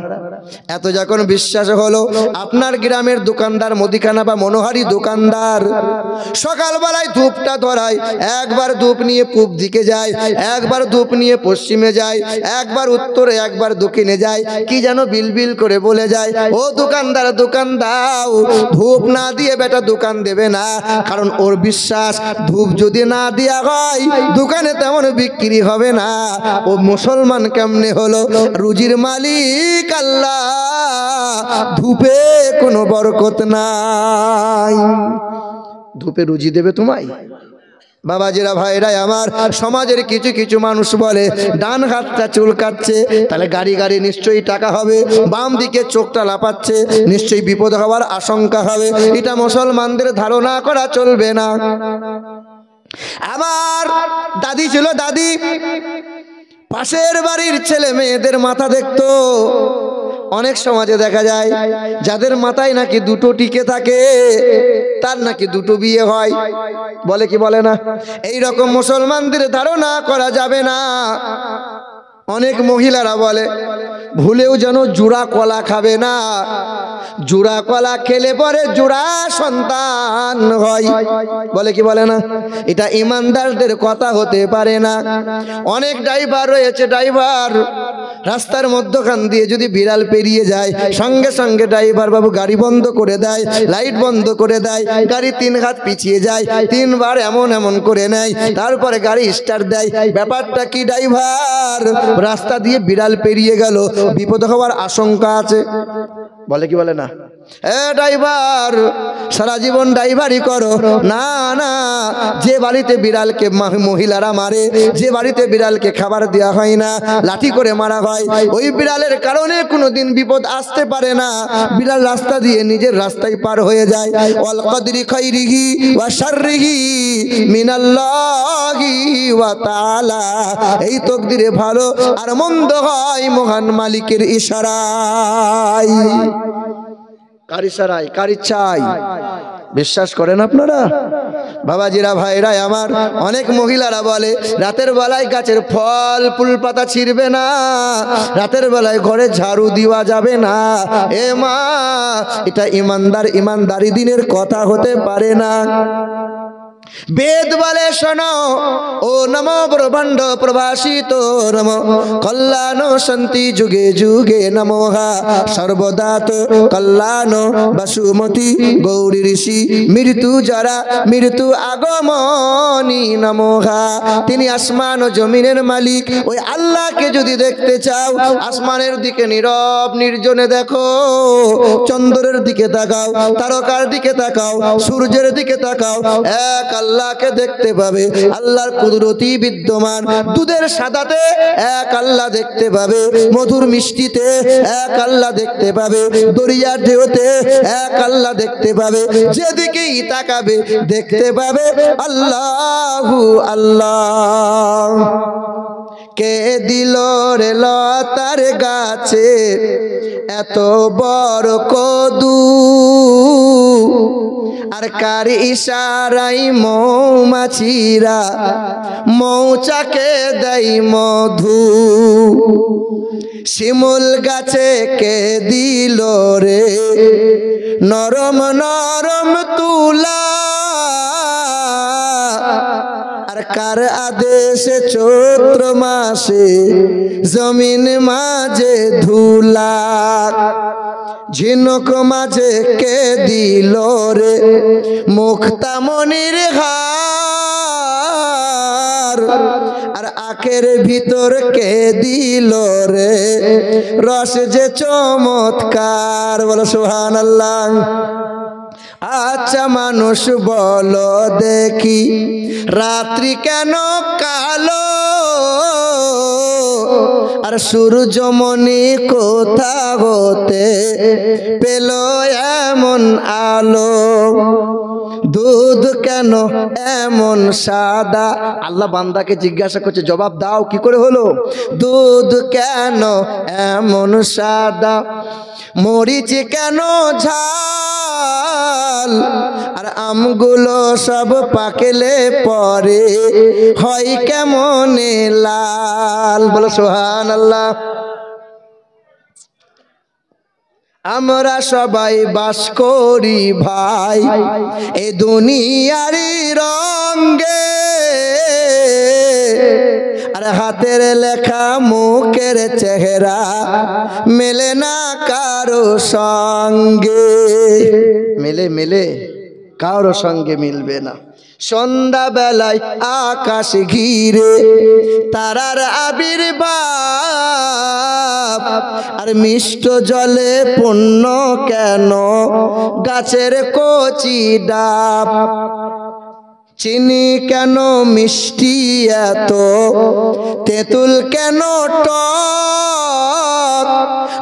এত যখন বিশ্বাস হলো, আপনার গ্রামের দোকানদার, মুদিখানা বা মনোহারি দোকানদার সকালবেলায় ধূপটা ধরায়, একবার ধূপ নিয়ে পূব দিকে যায়, একবার ধূপ নিয়ে পশ্চিমে যায়, একবার উত্তরে, একবার দক্ষিণে যায়, কি যেন বিলবিল করে বলে যায়, ও দোকানদার, দোকান দাও। ধূপ না দিয়ে বেটা দোকান দেবে না, কারণ ওর বিশ্বাস ধূপ যদি না দেয়া হয় দোকানে তেমন বিক্রি হবে না। ও মুসলমান কেমনে হলো? রুজির মালিক আল্লাহ, ধূপে কোনো বরকত নাই। ধূপে রুজি দেবে তোমায়? বাবাজিরা, ভাইরা আমার, সমাজের কিছু কিছু মানুষ বলে ডান হাতটা চুল কাটছে, তাহলে গাড়ি গাড়ি নিশ্চয়ই টাকা হবে, বাম দিকে চোখটা লাপাচ্ছে, নিশ্চয়ই বিপদ হওয়ার আশঙ্কা হবে। এটা মুসলমানদের ধারণা করা চলবে না। আমার দাদি ছিল, দাদি পাশের বাড়ির ছেলে মেয়েদের মাথা দেখতো। অনেক সমাজে দেখা যায় যাদের মাথায় নাকি দুটো টিকে থাকে তার নাকি দুটো বিয়ে হয়, বলে কি বলে না? এই রকম মুসলমানদের ধারণা করা যাবে না। অনেক মহিলারা বলে ভুলেও যেন জোড়া কলা খাবে না, জোড়া কলা খেলে পরে জোড়া সন্তান হয়, বলে কি বলে না? এটা ইমানদারদের কথা হতে পারে না। অনেক ড্রাইভার রয়েছে, ড্রাইভার রাস্তার মধ্যখান দিয়ে যদি বিড়াল পেরিয়ে যায়, সঙ্গে সঙ্গে ড্রাইভার বাবু গাড়ি বন্ধ করে দেয়, লাইট বন্ধ করে দেয়, গাড়ি 3 হাত পিছিয়ে যায়, 3 বার এমন এমন করে নেয়, তারপরে গাড়ি স্টার্ট দেয়। ব্যাপারটা কি ড্রাইভার? রাস্তা দিয়ে বিড়াল পেরিয়ে গেল, বিপদ হওয়ার আশঙ্কা আছে, বলে কি বলে না? ড্রাইভার সারা জীবন ড্রাইভারি করো না, না, যে বাড়িতে বিড়ালকে মহিলারা মারে, যে বাড়িতে বিড়ালকে খাবার দেওয়া হয় না, লাঠি করে মারা হয়, ওই বিড়ালের কারণে কোনোদিন বিপদ আসতে পারে না। বিড়াল রাস্তা দিয়ে নিজের রাস্তায় পার হয়ে যায়। ওয়াল কদরি খাইরিহি ওয়া শাররিহি মিনাল্লাহি ওয়া তাআলা। এই তকদিরে ভালো আর মন্দ হয় মহান মালিকের ইশারায়। কার ইশারায়? কার ইচ্ছায়? বিশ্বাস করেন আপনারা? বাবাজিরা ভাইরা আমার, অনেক মহিলারা বলে রাতের বেলায় গাছের ফল ফুল পাতা ছিঁড়বে না, রাতের বেলায় ঘরে ঝাড়ু দেওয়া যাবে না। এ মা, এটা ইমানদারি দিনের কথা হতে পারে না। বেদ বলে শোনো, ও নমো ব্রহ্মাণ্ড প্রভাসিত নমো কল্যাণ শান্তি যুগে যুগে নমোহা সর্বদাত কল্যাণ বসুমতী গৌরী ঋষি মৃত্যু যারা মৃত্যু আগমনী নমোহা। তিনি আসমান ও জমিনের মালিক। ওই আল্লাহকে যদি দেখতে চাও, আসমানের দিকে নীরব নির্জনে দেখো, চন্দ্রের দিকে তাকাও, তারকার দিকে তাকাও, সূর্যের দিকে তাকাও, এক আল্লাহকে দেখতে পাবে। আল্লাহর কুদরতি বিদ্যমান। দুধের সাদাতে এক আল্লাহ দেখতে পাবে, মধুর মিষ্টিতে এক আল্লাহ দেখতে পাবে, দরিয়ার ঢেউতে এক আল্লাহ দেখতে পাবে। যেদিকেই তাকাবে দেখতে পাবে আল্লাহু আল্লাহ। কে দিল রে লতার গাছে এত বড় কদু, আর কার ইশারাই মৌমাছিরা মৌচাকে দেয় মধু। শিমুল গাছে কে দিল রে নরম নরম তুলা, আর কার আদেশে চৈত্র মাসে জমিন মাঝে ধুলা। ঝিনুক মাঝে কে দিল রে মুক্তামণির হার, আর আখের ভিতর কে দিল রে রস যে চমৎকার। বলো সুবহানাল্লাহ। আচ্ছা মানুষ বলো দেখি, রাত্রি কেন কালো, আর সূর্যমণি কোথা হতে পেল এমন আলো? দুধ কেন এমন সাদা? আল্লাহ বান্দাকে জিজ্ঞাসা করছে, জবাব দাও, কি করে হলো? দুধ কেন এমন সাদা, মরিচ কেন ঝাল, আর আমগুলো সব পাকলে পরে হয় কেমনে লাল। বলো সুবহানাল্লাহ। আমরা সবাই বাস করি ভাই এ দুনিয়ারি রঙ্গে, আর হাতের লেখা মুখের চেহারা মেলে না কারো সঙ্গে। মেলে কারো সঙ্গে মিলবে না। সন্ধ্যা বেলায় আকাশ ঘিরে তারার আবির্ভাব, আর মিষ্ট জলে পূর্ণ কেন গাছের কচি ডাব। চিনি কেন মিষ্টি এত, তেঁতুল কেন টক,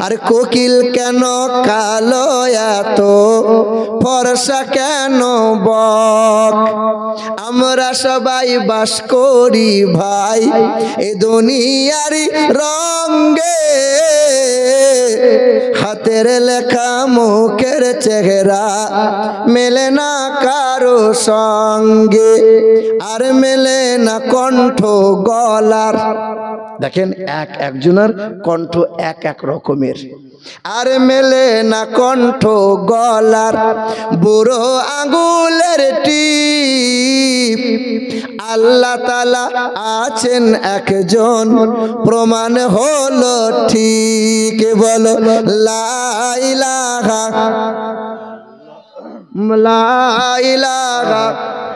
আর কোকিল কেন কালো এত, ফর্সা কেন বক। আমরা সবাই বাস করি ভাই এ দুনিয়ারি রঙ্গে, হাতের লেখা মুখের চেহারা মেলে না কারো সঙ্গে, আর মেলে না কণ্ঠ গলার। দেখেন একজনের কণ্ঠ এক রকমের, আর মেলে না কণ্ঠ গলার। বুড়ো আঙ্গুলের টিপ, আল্লাহ তাআলা আছেন একজন, প্রমাণ হলো ঠিক। বলো লা ইলাহা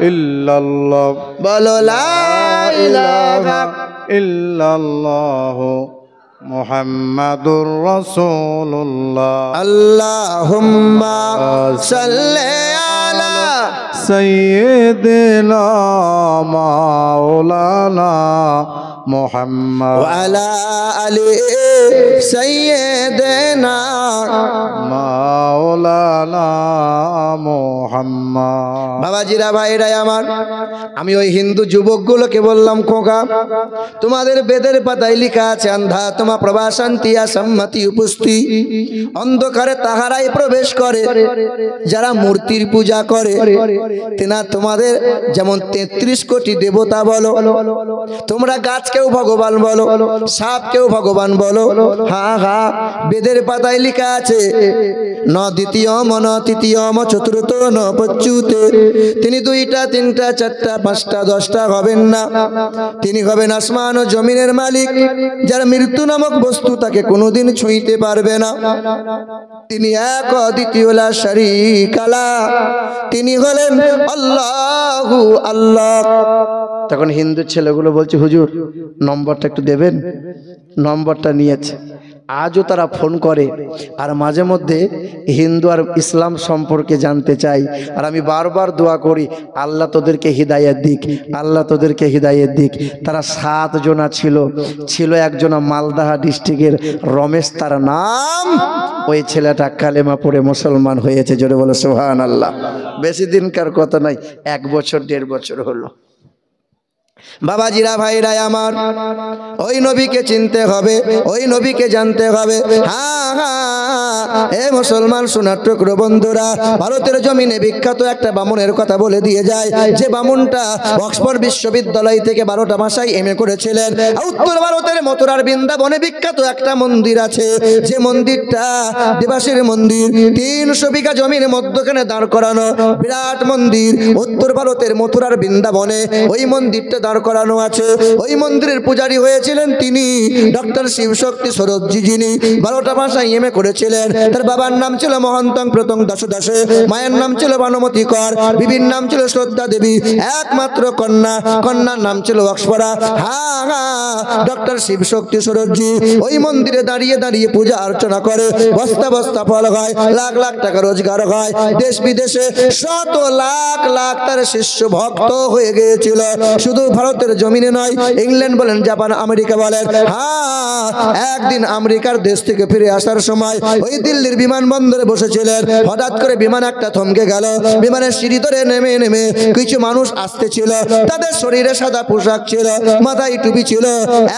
ইল্লাল্লাহ। বলো লা ইলাহা ইল্লাল্লাহ মুহাম্মাদুর রাসূলুল্লাহ। আল্লাহুম্মা সাল্লি আলা সাইয়্যিদিনা মাওলানা মুহাম্মদ ওয়া আলা আলি সাইয়্যিদিনা মাওলানা মুহাম্মদ। বাবাজিরা ভাইরা আমার, আমি ওই হিন্দু যুবকগুলোকে বললাম, খোকা তোমাদের বেদের পাতায় লেখা আছে আন্ধা তোমা প্রবাসান্তিয়া সম্মতি উপস্থি, অন্ধকারে তাহারাই প্রবেশ করে যারা মূর্তির পূজা করে। তেনা তোমাদের যেমন 33 কোটি দেবতা বলো, তোমরা গাছকেও ভগবান বলো, সাপকেও ভগবান বলো। হ্যাঁ হ্যাঁ, বেদের পাতায় লেখা আছে ন দ্বিতীয়ম ন তৃতীয়ম চতুর্থ ন পঞ্চুতে। তিনি 2টা 3টা 4টা 5টা 10টা হবেন না, তিনি হবেন আসমান ও জমিনের মালিক, যার মৃত্যু নামক বস্তু তাকে কোনোদিন ছুঁইতে পারবে না। তিনি এক অদ্বিতীয় লা শারীকা লাহ, তিনি হলেন আল্লাহু আল্লাহ। তখন হিন্দু ছেলেগুলো বলছে হুজুর নম্বরটা একটু দেবেন। নম্বরটা নিয়েছে, আজও তারা ফোন করে আর মাঝে মধ্যে হিন্দু আর ইসলাম সম্পর্কে জানতে চাই। আর আমি বারবার দোয়া করি আল্লাহ তোদেরকে হিদায়াত দিক, আল্লাহ তোদেরকে হিদায়াত দিক। তারা 7 জনা ছিল একজনা মালদাহা ডিস্ট্রিক্টের রমেশ তার নাম। ওই ছেলেটা কালেমা পড়ে মুসলমান হয়েছে, জোরে বলো সুবহানাল্লাহ। বেশি দিনকার কথা নাই, 1 বছর 1.5 বছর হলো। বাবাজিরা ভাইরা আমার, ওই নবীকে চিনতে হবে, ওই নবীকে জানতে হবে। হ্যাঁ হ্যাঁ, এ মুসলমান সোনার টুকরো বন্ধুরা, ভারতের জমিনে বিখ্যাত একটা বামুনের কথা বলে দিয়ে যায়, যে বামুনটা অক্সফোর্ড বিশ্ববিদ্যালয় থেকে 12টা ভাষায় MA করেছিলেন। উত্তর ভারতের মথুরার বৃন্দাবনে বিখ্যাত একটা মন্দির আছে, যে মন্দিরটা দেবাসীর মন্দির। 300 বিঘা জমির মধ্যখানে দাঁড় করানো বিরাট মন্দির। উত্তর ভারতের মথুরার বৃন্দাবনে ওই মন্দিরটা দাঁড় করানো আছে। ওই মন্দিরের পূজারী হয়েছিলেন তিনি ডক্টর শিবশক্তি সরোজজি, যিনি 12টা ভাষায় MA করেছিলেন। তার বাবার নাম ছিল মহন্তং প্রতং দাসু দাসে, মায়ের নাম ছিল ভানুমতি কর, বিবির নাম ছিল শ্রদ্ধা দেবী, একমাত্র কন্যা, কন্যার নাম ছিল অক্সফরা। হ্যাঁ হ্যাঁ, ডক্টর শিবশক্তি সরোজজি ওই মন্দিরে দাঁড়িয়ে দাঁড়িয়ে পূজা অর্চনা করে, বস্তা বস্তা ফল হয়, লাখ লাখ টাকা রোজগার হয়। দেশ বিদেশে শত লাখ লাখ তার শিষ্য ভক্ত হয়ে গিয়েছিল। শুধু ভারতের জমিনে নয়, ইংল্যান্ড বলেন, জাপান, আমেরিকা বলেন। হ্যাঁ, একদিন আমেরিকার দেশ থেকে ফিরে আসার সময় ওই দিল্লির বিমানবন্দরে বসেছিলেন। হঠাৎ করে বিমান একটা থমকে গেল। বিমানের সিঁড়ি ধরে নেমে নেমে কিছু মানুষ আসতেছিল। তাদের শরীরে সাদা পোশাক ছিল, মাথায় টুপি ছিল,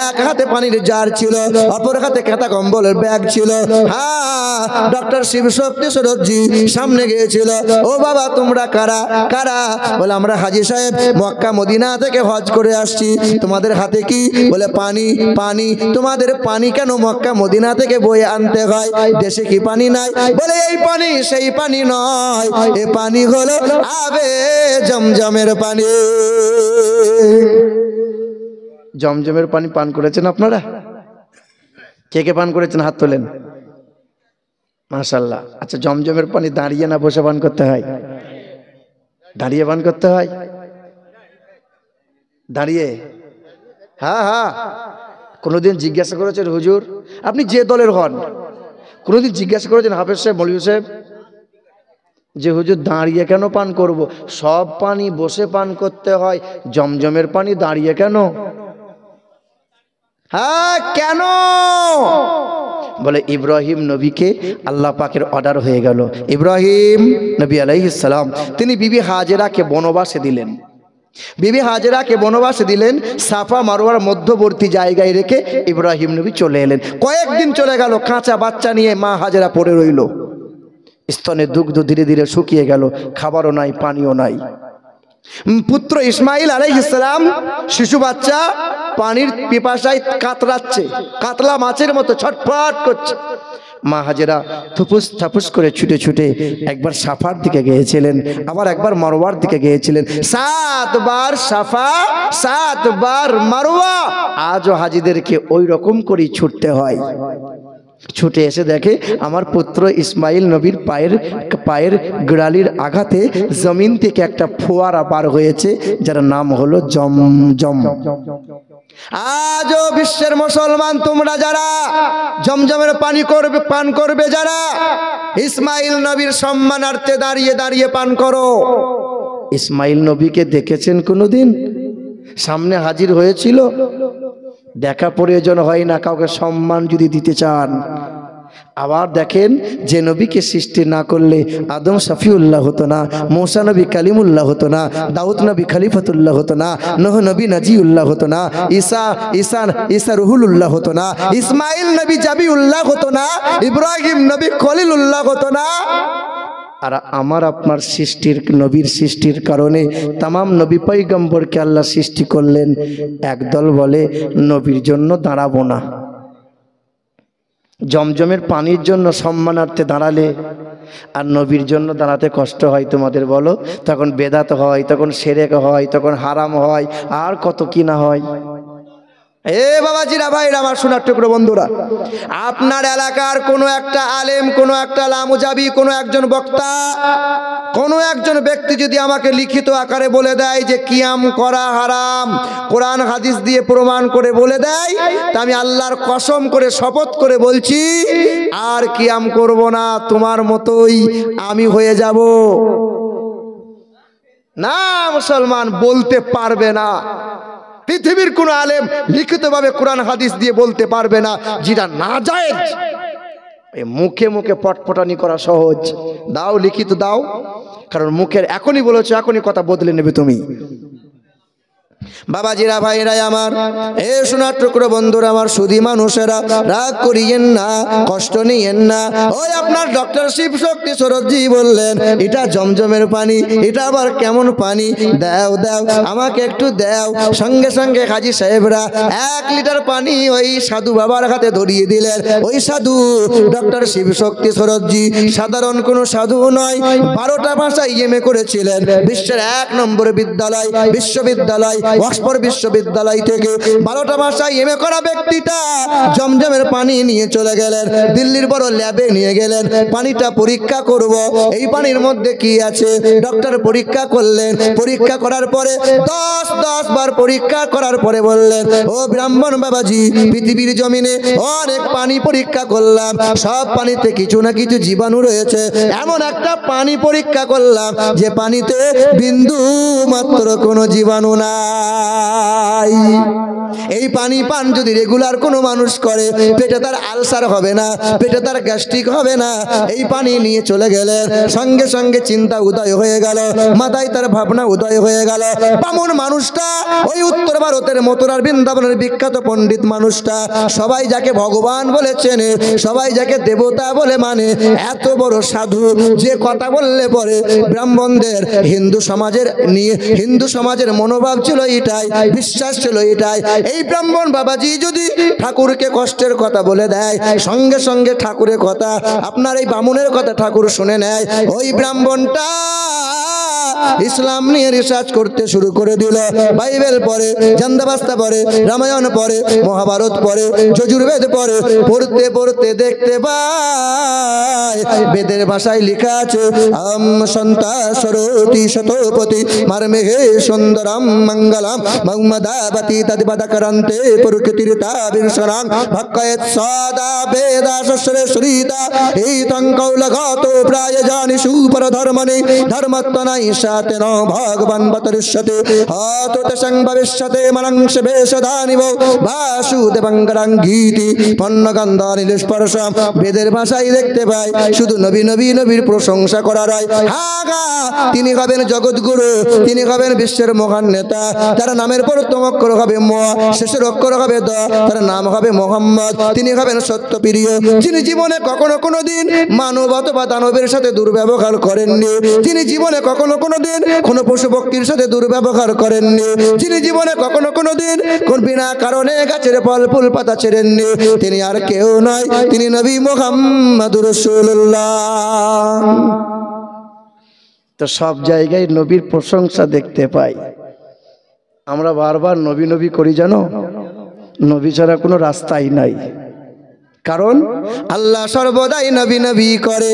এক হাতে পানির জার ছিল, অপর হাতে কাঁথা কম্বলের ব্যাগ ছিল। হ্যাঁ, ডক্টর শিবশক্তি সরোজজি সামনে গিয়েছিল। ও বাবা, তোমরা কারা? কারা? বলে আমরা হাজী সাহেব মক্কা মদিনা থেকে হজ করে আসছি। তোমাদের হাতে কি? বলে পানি। পানি? তোমাদের পানি কেন মক্কা মদিনা থেকে বয়ে আনতে হয়? দেশে কি পানি নাই? বলে এই পানি সেই পানি নয়, এ পানি হলো আবে জমজমের পানি। জমজমের পানি পান করেছেন আপনারা? কে কে পান করেছেন হাত তোলেন। মাশাআল্লাহ। আচ্ছা, জমজমের পানি দাঁড়িয়ে না বসে পান করতে হয়? দাঁড়িয়ে পান করতে হয়। দাঁড়িয়ে? হ্যাঁ হ্যাঁ। কোনোদিন জিজ্ঞাসা করেছেন হুজুর আপনি যে দলের হন, কোনোদিন জিজ্ঞাসা করেছেন হাফেজ সাহেব, মৌলভী সাহেব, যে হুজুর দাঁড়িয়ে কেন পান করব? সব পানি বসে পান করতে হয়, জমজমের পানি দাঁড়িয়ে কেন? হ্যাঁ, কেন? বলে ইব্রাহিম নবীকে আল্লাহ পাকের অর্ডার হয়ে গেল। ইব্রাহিম নবী আলাইহিস সালাম তিনি বিবি হাজেরাকে বনবাসে দিলেন। বিবি হাজেরাকে বনবাসে দিলেন, সাফা মারওয়ার মধ্যবর্তী জায়গায় রেখে ইব্রাহিম নবী চলে এলেন। কয়েকদিন চলে গেল, কাঁচা বাচ্চা নিয়ে মা হাজেরা পড়ে রইল। স্তনে দুগ্ধ ধীরে ধীরে শুকিয়ে গেল, খাবারও নাই, পানিও নাই। পুত্র ইসমাইল আলাইহিস সালাম শিশু বাচ্চা পানির পিপাসায় কাতরাচ্ছে, কাতলা মাছের মতো ছটফট করছে। মা হাজেরা থুপুস থাপুস করে ছুটে ছুটে একবার সাফার দিকে গিয়েছিলেন, আবার একবার মারওয়ার দিকে গিয়েছিলেন। 7 বার সাফা, 7 বার মারওয়া। আজও হাজিদেরকে ওই রকম করেই ছুটতে হয়। ছুটে এসে দেখে আমার পুত্র ইসমাইল নবীর পায়ের গোড়ালির আঘাতে জমিন থেকে একটা ফোয়ারা পার হয়েছে, যার নাম হলো জমজম। আজও বিশ্বের মুসলমান তোমরা যারা জমজমের পানি পান করবে, যারা ইসমাইল নবীর সম্মানার্থে দাঁড়িয়ে দাঁড়িয়ে পান করো। ইসমাইল নবীকে দেখেছেন কোনোদিন? সামনে হাজির হয়েছিল? দেখা প্রয়োজন হয় না কাউকে সম্মান যদি দিতে চান। আবার দেখেন, যে নবীকে সৃষ্টি না করলে আদম শফিউল্লাহ হতো না, মূসা নবী কালিমুল্লাহ হতো না, দাউদ নবী খলিফাতুল্লাহ হতো না, নূহ নবী নাজিউল্লাহ হতো না, ঈসা রুহুলুল্লাহ হতো না, ইসমাইল নবী জাবিউল্লাহ হতো না, ইব্রাহিম নবী খলিলুল্লাহ হতো না। আর আমার আপনার সৃষ্টির, নবীর সৃষ্টির কারণে তামাম নবী পয়গম্বরকে আল্লাহ সৃষ্টি করলেন। একদল বলে নবীর জন্য দাঁড়াবো না, জমজমের পানির জন্য সম্মানার্থে দাঁড়ালে আর নবীর জন্য দাঁড়াতে কষ্ট হয় তোমাদের বলো, তখন বেদাত হয়, তখন সেরেক হয়, তখন হারাম হয়, আর কত কি না হয়। এ বাবাজিরা, ভাইরা আমার, শোনার টুকরো বন্ধুরা, আপনার এলাকার কোনো একটা আলেম, কোনো একটা লামুজাবি, কোনো একজন বক্তা, কোনো একজন ব্যক্তি যদি আমাকে লিখিত আকারে বলে দেয় যে কিয়াম করা হারাম, কোরআন হাদিস দিয়ে প্রমাণ করে বলে দেয়, তা আমি আল্লাহর কসম করে শপথ করে বলছি আর কিয়াম করব না, তোমার মতোই আমি হয়ে যাব। না, মুসলমান বলতে পারবে না, পৃথিবীর কোন আলেম লিখিতভাবে কোরআন হাদিস দিয়ে বলতে পারবে না যেটা নাজায়েজ। মুখে মুখে পটপটানি করা সহজ, দাও লিখিত দাও, কারণ মুখের এখনই বলেছো, এখনই কথা বদলে নেবে তুমি। বাবাজিরা, ভাইরাই আমার, এ শোনার টুকরো বন্ধুরা আমার, সুধী মানুষেরা, রাগ করিয়েন না, কষ্ট নিয়েন না। ওই আপনার ডক্টর শিব শক্তি সরোজি বললেন এটা জমজমের পানি, এটা আবার কেমন পানি, দাও দাও আমাকে একটু দাও। সঙ্গে সঙ্গে হাজী সাহেবরা 1 লিটার পানি ওই সাধু বাবার হাতে ধরিয়ে দিলেন। ওই সাধু ডক্টর শিব শক্তি সরোজি সাধারণ কোনো সাধু নয়, 12টা ভাষায় এমএ করেছিলেন। বিশ্বের 1 নম্বর বিদ্যালয়, বিশ্ববিদ্যালয় অক্সফোর্ড বিশ্ববিদ্যালয় থেকে 12টা ভাষায় এমএ করা ব্যক্তিটা জমজমের পানি নিয়ে চলে গেলেন দিল্লির বড় ল্যাবে নিয়ে গেলেন। পানিটা পরীক্ষা করব, এই পানির মধ্যে কি আছে। ডক্টর পরীক্ষা করলেন, পরীক্ষা করার পরে 10 বার পরীক্ষা করার পরে বললেন, ও ব্রাহ্মণ বাবাজি, পৃথিবীর জমিনে অনেক পানি পরীক্ষা করলাম, সব পানিতে কিছু না কিছু জীবাণু রয়েছে। এমন একটা পানি পরীক্ষা করলাম যে পানিতে বিন্দু মাত্র কোনো জীবাণু না। এই পানি পান যদি রেগুলার কোনো মানুষ করে, পেটে তার আলসার হবে না, পেটে তার গ্যাস্ট্রিক হবে না। এই পানি নিয়ে চলে গেলে সঙ্গে সঙ্গে চিন্তা উদয় হয়ে গেল, মাথায় তার ভাবনা উদয় হয়ে গেল। বামন মানুষটা, ওই উত্তর ভারতের মথুরার বৃন্দাবনের বিখ্যাত পণ্ডিত মানুষটা, সবাই যাকে ভগবান বলে চেনে, সবাই যাকে দেবতা বলে মানে, এত বড় সাধু, যে কথা বললে পরে ব্রাহ্মণদের হিন্দু সমাজের নিয়ে, হিন্দু সমাজের মনোভাব ছিল এটাই, বিশ্বাস ছিল এটাই। এই ব্রাহ্মণ বাবাজি যদি ঠাকুরকে কষ্টের কথা বলে দেয়, সঙ্গে সঙ্গে ঠাকুরের কথা, আপনার এই বামুনের কথা ঠাকুর শুনে নেয়। ওই ব্রাহ্মণটা ইসলাম নিয়ে রিসার্চ করতে শুরু করে দিল। বাইবেল পড়ে, জান্দাবাস্তা পড়ে, রামায়ণ পড়ে, মহাভারত পড়ে, যজুর্বেদ পড়ে। পড়তে পড়তে দেখতে পায় বেদের ভাষায় লেখা আছে, আম সন্তা সরতি শতপতি মারমেঘে সুন্দরম মঙ্গলম মৌমদাবতী তদ্বদকরন্তে প্রকৃতিরিতা বিংশরাং ভক্কয়েত সদা বেদা শস্রে শ্রীতা এইতং কৌলঘাতো প্রায় জানি সুপর ধর্মনি ধর্মত্তনাই সাতে ন ভগবান বতরিষ্যতে হাততে সংভবিষ্যতে মনংশ বেশদানিব বাসুদেবঙ্গরাং গীতি পন্নগন্ধানি স্পর্শম। বেদের ভাষায় দেখতে পাই শুধু নবী নবী নবীর প্রশংসা করা হয়। হাগা তিনি হবেন জগৎগুরু, তিনি হবেন বিশ্বের মহান নেতা, তার নামের প্রথম অক্ষর হবে ম, শেষের অক্ষর হবে দ, তার নাম হবে মোহাম্মদ। তিনি হবেন সত্যপ্রিয়, যিনি জীবনে কখনো কোনো দিন মানব অথবা দানবের সাথে দুর্ব্যবহার করেননি, তিনি জীবনে কখনো কোনো দিন কোনো পশু পক্ষীর সাথে দুর্ব্যবহার করেননি, যিনি জীবনে কখনো কোনো দিন কোন বিনা কারণে গাছের ফল ফুল পাতা ছেড়েননি, তিনি আর কেউ নয়, তিনি নবী মুহাম্মদুর রাসূলুল্লাহ। তো সব জায়গায় নবীর প্রশংসা দেখতে পাই। আমরা বারবার নবী নবী করি, জানো, নবী ছাড়া কোনো রাস্তাই নাই। কারণ আল্লাহ সর্বদাই নবী নবী করে,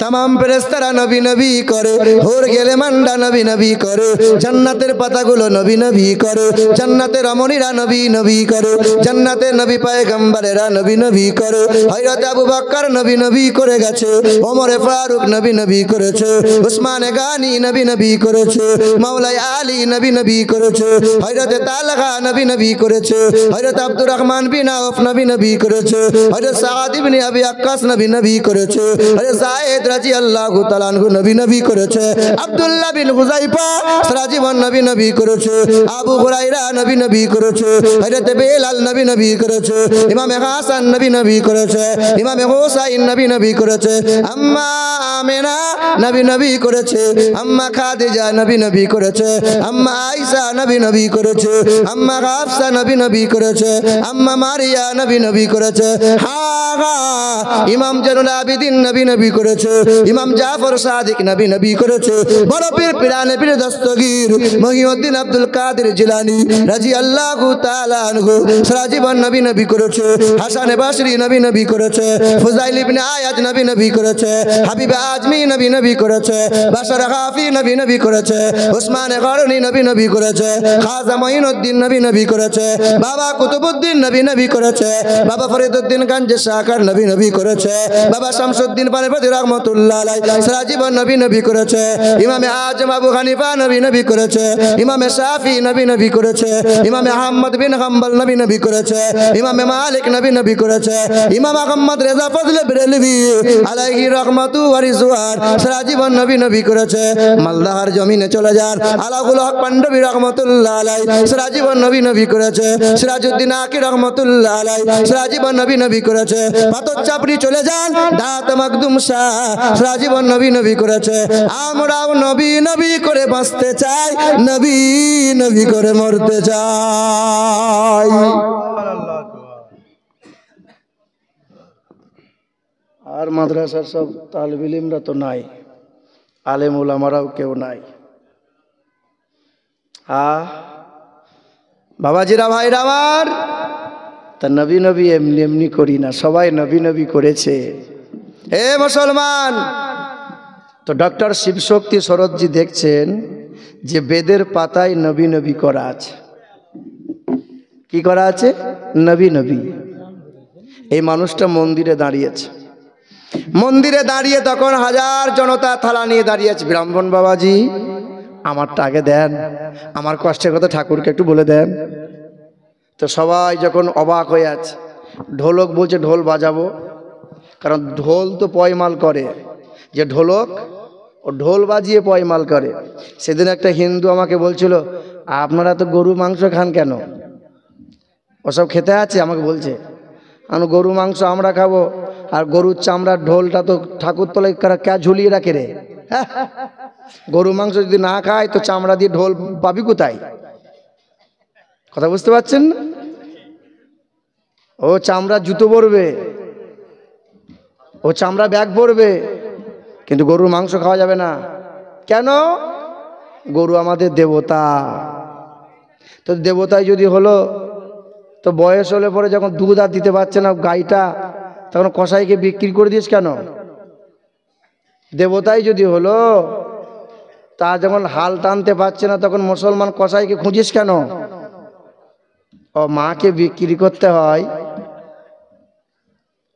तमाम ফেরেশতারা নবী নবী করে, হোর গেলে মান্ডা নবী নবী করে, জান্নাতের পাতাগুলো নবী নবী করে, জান্নাতের রমণীরা নবী নবী করে, জান্নাতের নবী পয়গম্বরেরা নবী নবী করে। হযরত আবু বকর নবী নবী করে গেছে, ওমর ফারুক নবী নবী করেছে, উসমান গানি নবী নবী করেছে, মাওলাই আলী নবী নবী করেছে, হযরত তালহা নবী নবী করেছে, হযরত আব্দুর রহমান বিন আওফ নবী নবী করেছে, হযরত সাদ ইবনে আবি আক্কাস নবী নবী করেছে, হযরত যায়েদ রাদিয়াল্লাহু তাআলা আনহু নবী নবী করেছে, আব্দুল্লাহ বিন হুযাইফা সারা জীবন নবী নবী করেছে, আবু হুরায়রা নবী নবী করেছে, হযরত বেলাল নবী নবী করেছে, ইমাম হাসান নবী নবী করেছে, ইমাম হুসাইন নবী নবী করেছে, আম্মা আমিনা নবী নবী করেছে, আম্মা খাদিজা নবী নবী করেছে, আম্মা আয়েশা নবী নবী করেছে, আম্মা হাফসা নবী নবী করেছে, আম্মা মারিয়া নবী নবী করেছে। ইমাম জানুল আবিদিন নবী নবী করেছে, ইমাম জাফর সাদিক নবী নবী করেছে, বড় পীর পিরানে পীর দস্তগীর মহিউদ্দিন আব্দুল কাদের জিলানী রাদিয়াল্লাহু তাআলা আনহু সারা জীবন নবী নবী করেছে, হাসান বসরি নবী নবী করেছে, ফুজাইল ইবনে আয়াজ নবী নবী করেছে, হাবিব আজমি নবী নবী করেছে, বাশার হাফি নবী নবী করেছে, উসমান গরনি নবী নবী করেছে, খাজা মঈনুদ্দিন নবী নবী করেছে, বাবা কুতুবউদ্দিন নবী নবী করেছে, বাবা ফরিদউদ্দিন গঞ্জে শাকার নবী নবী করেছে, বাবা শামসুদ্দিন পানিপতি রহমাতুল্লাহ আলাইহি সারা জীবন নবী নবী করেছে, ইমামে আজম আবু হানিফা নবী নবী করেছে, ইমামে শাফি নবী নবী করেছে, ইমামে আহমদ বিন হাম্বল নবী নবী করেছে, ইমামে মালিক নবী নবী করেছে, ইমাম আহমদ রেজা ফজলে বেরেলভি আলাইহি রাহমাতু ওয়া রিজওয়ান সারা জীবন নবী নবী করেছে। মালদাহার জমিনে চলে যান, আলাউল হক পান্ডবী রহমাতুল্লাহ আলাইহি সারা জীবন নবী নবী করেছে, সিরাজউদ্দিন আকি রহমাতুল্লাহ আলাইহি সারা জীবন নবী নবী করেছে। পাথর চাপড়ি চলে যান, দাঁত মাকদুম শাহ সারা জীবন নবী নবী করেছে। আমরাও নবী নবী করে বাঁচতে চাই, নবী নবী করে মরতে চাই। আর মাদ্রাসার সব তালিব ইলমরা তো নাই, আলেম ওলামারাও কেউ নাই। বাবাজিরা ভাইরা আমার, তা নবী নবী এমনি এমনি করি না, সবাই নবী নবী করেছে। এ মুসলমান, তো ডক্টর শিবশক্তি শরৎজি দেখছেন যে বেদের পাতায় নবী নবী করা আছে। কি করা আছে? নবী নবী। এই মানুষটা মন্দিরে দাঁড়িয়েছে, মন্দিরে দাঁড়িয়ে তখন হাজার জনতা থালা নিয়ে দাঁড়িয়েছে। ব্রাহ্মণ বাবাজি আমারটা আগে দেন, আমার কষ্টের কথা ঠাকুরকে একটু বলে দেন। তো সবাই যখন অবাক হয়ে আছে, ঢোলক বলছে ঢোল বাজাবো, কারণ ঢোল তো পয়মাল করে, যে ঢোলক ও ঢোল বাজিয়ে পয়মাল করে। সেদিন একটা হিন্দু আমাকে বলছিল, আপনারা তো গরু মাংস খান কেন? ওসব খেতে আছে? আমাকে বলছে গরু মাংস আমরা খাবো, আর গরুর চামড়ার ঢোলটা তো ঠাকুর তলায় কে ঝুলিয়ে রাখে রে? গরু মাংস যদি না খায় তো চামড়া দিয়ে ঢোল পাবি কোথায়? কথা বুঝতে পারছেন না? ও চামড়া জুতো পরবে, ও চামড়া ব্যাগ পরবে, কিন্তু গরুর মাংস খাওয়া যাবে না। কেন? গরু আমাদের দেবতা। তো দেবতাই যদি হলো, তো বয়স হলে পরে যখন দুধ আর দিতে পারছে না গাইটা, তখন কসাইকে বিক্রি করে দিস কেন? দেবতাই যদি হলো, তা যখন হাল টানতে পারছে না তখন মুসলমান কসাইকে খুঁজিস কেন? ও মাকে বিক্রি করতে হয়,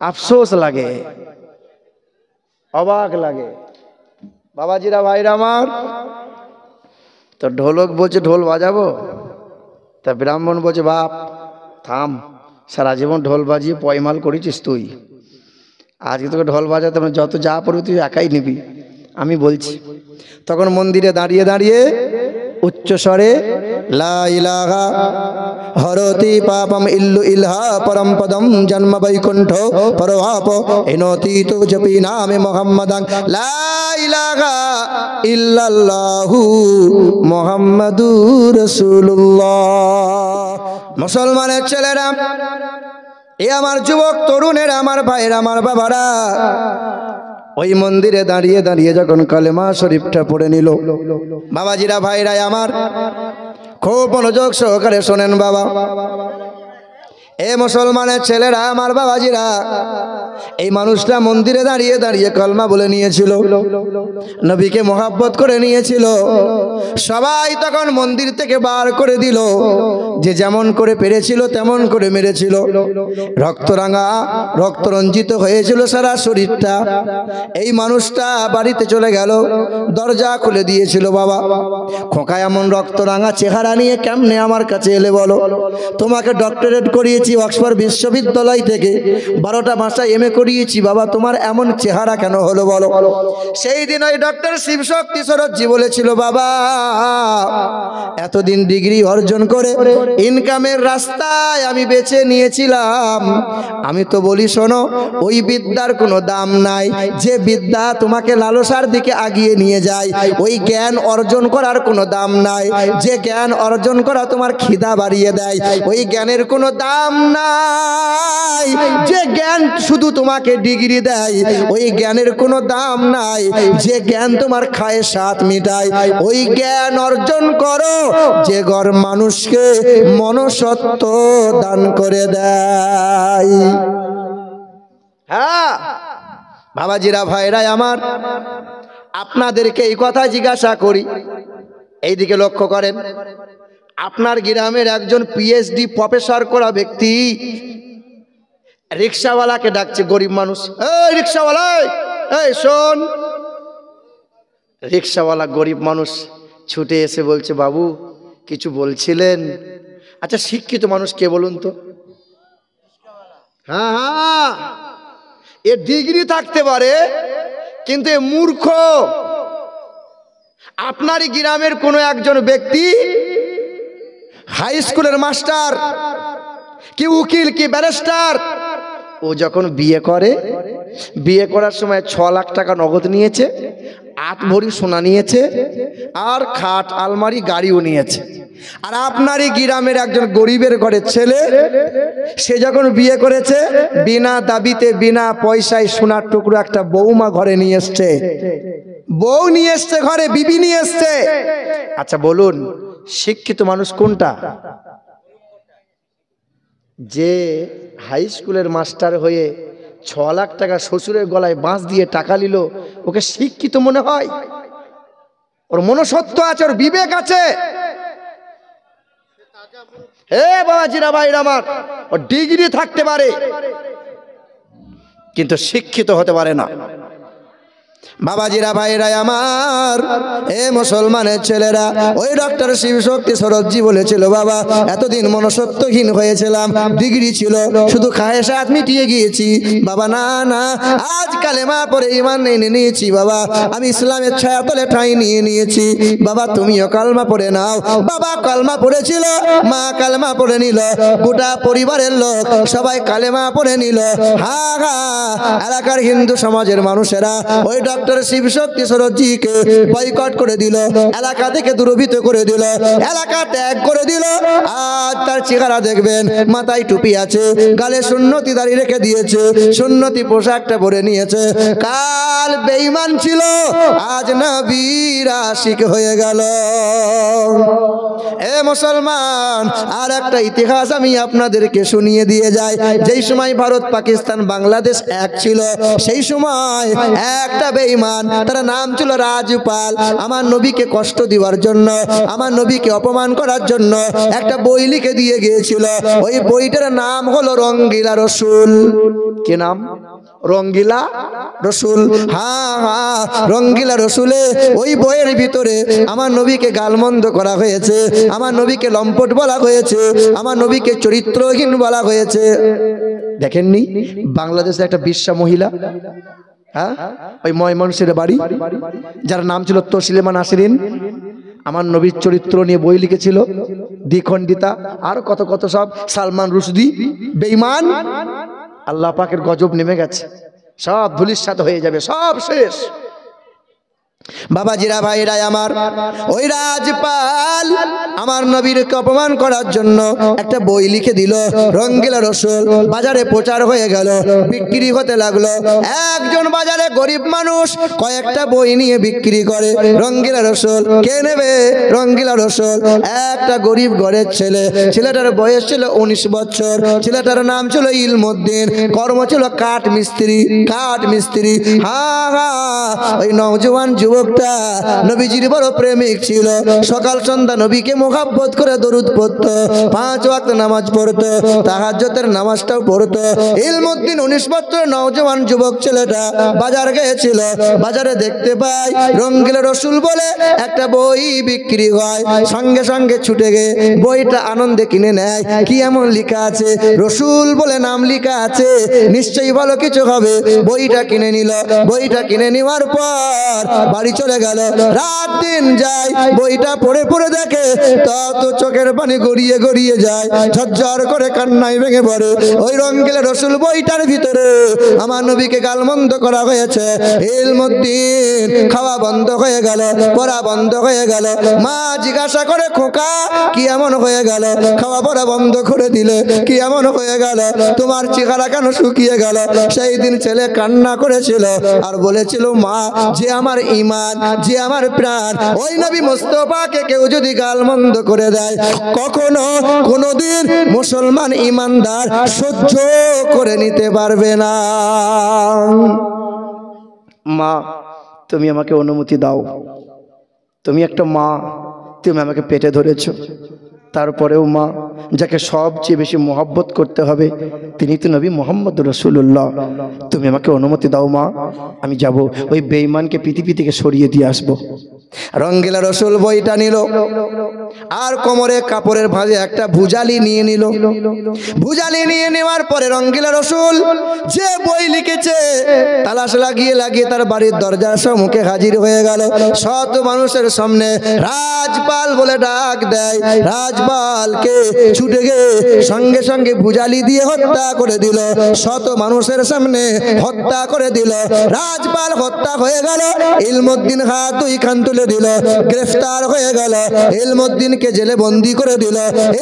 আফসোস লাগে, অবাক লাগে। বাবাজিরা ভাইরা আমার, তো ঢোলক বলছে ঢোল বাজাবো, তা ব্রাহ্মণ বলছে বাপ থাম, সারা জীবন ঢোল বাজিয়ে পয়মাল করেছিস তুই, আজকে তোকে ঢোল বাজাতে যত যা পড়বি তুই একাই নিবি, আমি বলছি। তখন মন্দিরে দাঁড়িয়ে দাঁড়িয়ে উচ্চ স্বরে লা ইলাহা হরতি পাপম ইল্লু ইলহা পরম পদম জন্ম বৈকুণ্ঠ পরভাপ এনতি তো জপি নামে মুহাম্মাদান লা ইলাহা ইল্লাল্লাহু মুহাম্মাদুর রাসূলুল্লাহ। মুসলমানের ছেলেরা, এ আমার যুবক তরুণেরা, আমার ভাইয়েরা, আমার বাবারা, ওই মন্দিরে দাঁড়িয়ে দাঁড়িয়ে যখন কালেমা শরীফটা পড়ে নিল, বাবাজিরা ভাইরা আমার খুব মনোযোগ সহকারে শোনেন বাবা। এ মুসলমানের ছেলেরা, আমার বাবাজিরা, এই মানুষটা মন্দিরে দাঁড়িয়ে দাঁড়িয়ে কলমা বলে নিয়েছিল, নবীকে মহাব্বত করে নিয়েছিল। সবাই তখন মন্দির থেকে বার করে দিল, যে যেমন করে পেরেছিল তেমন করে মেরেছিল। রক্তরাঙা রক্তরঞ্জিত হয়েছিল সারা শরীরটা। এই মানুষটা বাড়িতে চলে গেল, দরজা খুলে দিয়েছিল। বাবা খোকা এমন রক্তরাঙা চেহারা নিয়ে কেমনে আমার কাছে এলে বলো? তোমাকে ডক্টরেট করিয়েছি অক্সফোর্ড বিশ্ববিদ্যালয় থেকে, 12টা ভাষা MA করিয়েছি বাবা, তোমার এমন চেহারা কেন হলো বলো? সেই দিন ওই ডক্টর শিবশক্তি সরোজজি বলেছিল, বাবা এতদিন ডিগ্রি অর্জন করে ইনকামের রাস্তায় আমি বেছে নিয়েছিলাম। আমি তো বলি শোনো, ওই বিদ্যার কোনো দাম নাই যে বিদ্যা তোমাকে লালসার দিকে আগিয়ে নিয়ে যায়। ওই জ্ঞান অর্জন করার কোনো দাম নাই যে জ্ঞান অর্জন করা তোমার খিদা বাড়িয়ে দেয়। ওই জ্ঞানের কোনো দাম নাই যে জ্ঞান শুধু তোমাকে ডিগ্রি দেয়। ওই জ্ঞানের কোনো দাম নাই যে জ্ঞান তোমার খায় সাত মিটায়। ওই জ্ঞান অর্জন করো যে ঘর মানুষকে মনুষ্যত্ব দান করে দেয়। হ্যাঁ বাবাজিরা, ভাইরা আমার, আপনাদেরকে এই কথা জিজ্ঞাসা করি, এইদিকে লক্ষ্য করেন। আপনার গ্রামের একজন পিএইচডি প্রফেসর করা ব্যক্তি রিক্সাওয়ালাকে ডাকছে, গরিব মানুষ, এই রিক্সাওয়ালা, এই শোন। রিক্সাওয়ালা গরিব মানুষ ছুটে এসে বলছে, বাবু কিছু বলছিলেন? আচ্ছা শিক্ষিত মানুষ কে বলুন তো? হ্যাঁ হ্যাঁ, এ ডিগ্রি থাকতে পারে কিন্তু এ মূর্খ। আপনারই গ্রামের কোনো একজন ব্যক্তি হাই স্কুলের মাস্টার, কি উকিল, কি ব্যারিস্টার, ও যখন বিয়ে করে, বিয়ে করার সময় 6 লাখ টাকা নগদ নিয়েছে, 8 ভরি সোনা নিয়েছে, আর খাট, আলমারি, গাড়িও নিয়েছে। আর আপনারই গ্রামের একজন গরিবের ঘরের ছেলে, সে যখন বিয়ে করেছে বিনা দাবিতে বিনা পয়সায় সোনার টুকরো একটা বৌমা ঘরে নিয়ে এসছে, বউ নিয়ে এসছে ঘরে, বিবি নিয়ে এসছে। আচ্ছা বলুন, শিক্ষিত মানুষ কোনটা? যে হাই স্কুলের মাস্টার হয়ে 6 লাখ টাকা শ্বশুরের গলায় বাঁশ দিয়ে টাকা নিল, ওকে শিক্ষিত মনে হয়? ওর মনুষ্যত্ব আছে, ওর বিবেক আছে। হে বাবাজিরা, ভাইরা আমার, ওর ডিগ্রি থাকতে পারে কিন্তু শিক্ষিত হতে পারে না। বাবাজিরা, ভাইরা আমার, এ মুসলমানের ছেলেরা, ওই ডক্টর শিবশক্তি সরোজজি বলেছিল, বাবা এতদিন মনুষ্যত্বহীন হয়েছিলাম, ডিগ্রি ছিল, শুধু খায়েশাত মিটিয়ে গিয়েছি। বাবা না না, আজ কালেমা পড়ে ঈমান এনে নিয়েছি। বাবা আমি ইসলামের ছায়াতলে ঠাঁই নিয়ে নিয়েছি। বাবা তুমিও কালমা পড়ে নাও। বাবা কালমা পড়েছিল, মা কালমা পড়ে নিল, গোটা পরিবারের লোক সবাই কালেমা পড়ে নিল। হা হা, এলাকার হিন্দু সমাজের মানুষেরা ওই ডক্টর শিবশক্তি সরোজজিকে বয়কট করে দিল, এলাকা থেকে দূরভূত করে দিল, এলাকা ত্যাগ করে দিল। আজ তার চেহারা দেখবেন, মাথায় টুপি আছে, গালে সুন্নতি দাড়ি রেখে দিয়েছে, সুন্নতি পোশাকটা পরে নিয়েছে। কাল বেঈমান ছিল, আজ নবীর আশিক হয়ে গেল। এ মুসলমান, আর একটা ইতিহাস আমি আপনাদেরকে শুনিয়ে দিয়ে যাই। যেই সময় ভারত পাকিস্তান বাংলাদেশ এক ছিল, সেই সময় একটা বেঈমান, তার নাম ছিল রাজপাল, আমার নবীকে কষ্ট দেওয়ার জন্য, আমার নবীকে অপমান করার জন্য একটা বই লিখে দিয়ে গিয়েছিল। ওই বইটার নাম হলো রঙ্গিলা রসুল। কি নাম? রঙ্গিলা রসুল। হ্যাঁ হ্যাঁ, রঙ্গিলা রসুলে ওই বইয়ের ভিতরে আমার নবীকে গালমন্দ করা হয়েছে, আমার নবীকে লম্পট বলা হয়েছে, আমার নবীকে চরিত্রহীন বলা হয়েছে। দেখেননি বাংলাদেশে একটা বিশ্বা মহিলা, হ্যাঁ ওই ময়মনসিংহের বাড়ি, যার নাম ছিল তসলিমা নাসরিন, আমার নবীর চরিত্র নিয়ে বই লিখেছিল, দ্বিখণ্ডিতা, আর কত কত সব। সালমান রুশদি বেঈমান, আল্লাহ পাকের গজব নেমে গেছে, সব ধুলিস্যাৎ হয়ে যাবে, সব শেষ। বাবাজিরা, ভাইরা আমার, ওই রাজপাল আমার নবীরকে অপমান করার জন্য একটা বই লিখে দিল, রঙ্গিলা রসুল। বাজারে প্রচার হয়ে গেল, বিক্রি হতে লাগলো। একজন বাজারে গরিব মানুষ কয়েকটা বই নিয়ে বিক্রি করে, রঙ্গিলা রসুল। কে নেবে রঙ্গিলা রসুল? একটা গরিব ঘরের ছেলে, ছেলেটার বয়স ছিল 19 বছর, ছেলেটার নাম ছিল ইলমুদ্দিন, কর্ম ছিল কাঠ মিস্ত্রি, কাঠ মিস্ত্রি। হা হা, ওই নওজোয়ান যুবক যুবকটা নবীজির বড় প্রেমিক ছিল, সকাল সন্ধ্যা নবীকে মোহাব্বত করে দরুদ পড়তো, 5 ওয়াক্ত নামাজ পড়তো, তাহাজ্জুদের নামাজটাও পড়তো। ইলমুদ্দিন 19 বছরের নওজওয়ান যুবক ছেলেটা বাজার গিয়েছিল, বাজারে দেখতে পাই রঙ্গিলা রসুল বলে একটা বই বিক্রি হয়, সঙ্গে সঙ্গে ছুটে গিয়ে বইটা আনন্দে কিনে নেয়। কি এমন লেখা আছে? রসুল বলে নাম লেখা আছে, নিশ্চয়ই ভালো কিছু হবে। বইটা কিনে নিল, বইটা কিনে নেওয়ার পর বাড়ি চলে গেল। রাত দিন যায়, বইটা পড়ে পড়ে দেখে তত চোখের পানি গড়িয়ে গড়িয়ে যায়, ঝরঝর করে কান্নায় ভেঙে পড়ে। ওই রঙ্গিলা রসুল বইটার ভিতরে আমার নবীকে গালমন্দ করা হয়েছে। ইলমুদ্দিন খাওয়া বন্ধ হয়ে গেল, পড়া বন্ধ হয়ে গেল। মা জিজ্ঞাসা করে, খোকা কি এমন হয়ে গেল? খাওয়া পড়া বন্ধ করে দিলে, কি এমন হয়ে গেল? তোমার চেহারা কেন শুকিয়ে গেল? সেই দিন ছেলে কান্না করেছিল আর বলেছিল, মা যে আমার ঈমান, যে আমার প্রাণ, ওই নবী মুস্তাফাকে কেউ যদি গালমন্দ করে দেয়, কখনো কোনোদিন মুসলমান ঈমানদার সহ্য করে নিতে পারবে না। মা তুমি আমাকে অনুমতি দাও, তুমি একটা মা, তুমি আমাকে পেটে ধরেছো, তারপরেও মা যাকে সবচেয়ে বেশি মোহাব্বত করতে হবে তিনি তো নবী মুহাম্মদ রাসূলুল্লাহ, তুমি আমাকে অনুমতি দাও মা, আমি যাব ওই বেঈমানকে পৃথিবী থেকে সরিয়ে দিয়ে আসবো। রঙ্গিলা রসুল বইটা নিল আর কোমরে কাপড়ের ভাঁজে একটা ভুজালি নিয়ে নিল। ভুজালি নিয়ে নেওয়ার পরে রঙ্গিলা রসুল যে বই লিখেছে তালাশ লাগিয়ে লাগিয়ে তার বাড়ির দরজার সম্মুখে হাজির হয়ে গেল। শত মানুষের সামনে রাজপাল বলে ডাক দেয়, রাজপালকে ছুটে গিয়ে সঙ্গে সঙ্গে ভুজালি দিয়ে হত্যা করে দিল। শত মানুষের সামনে হত্যা করে দিল। রাজপাল হত্যা হয়ে গেল। ইলমুদ্দিন হাত 2 খান তুলে দিল, গ্রেফতার হয়ে গেল। ইলমুদ্দিনকে জেলে বন্দি করে দিল।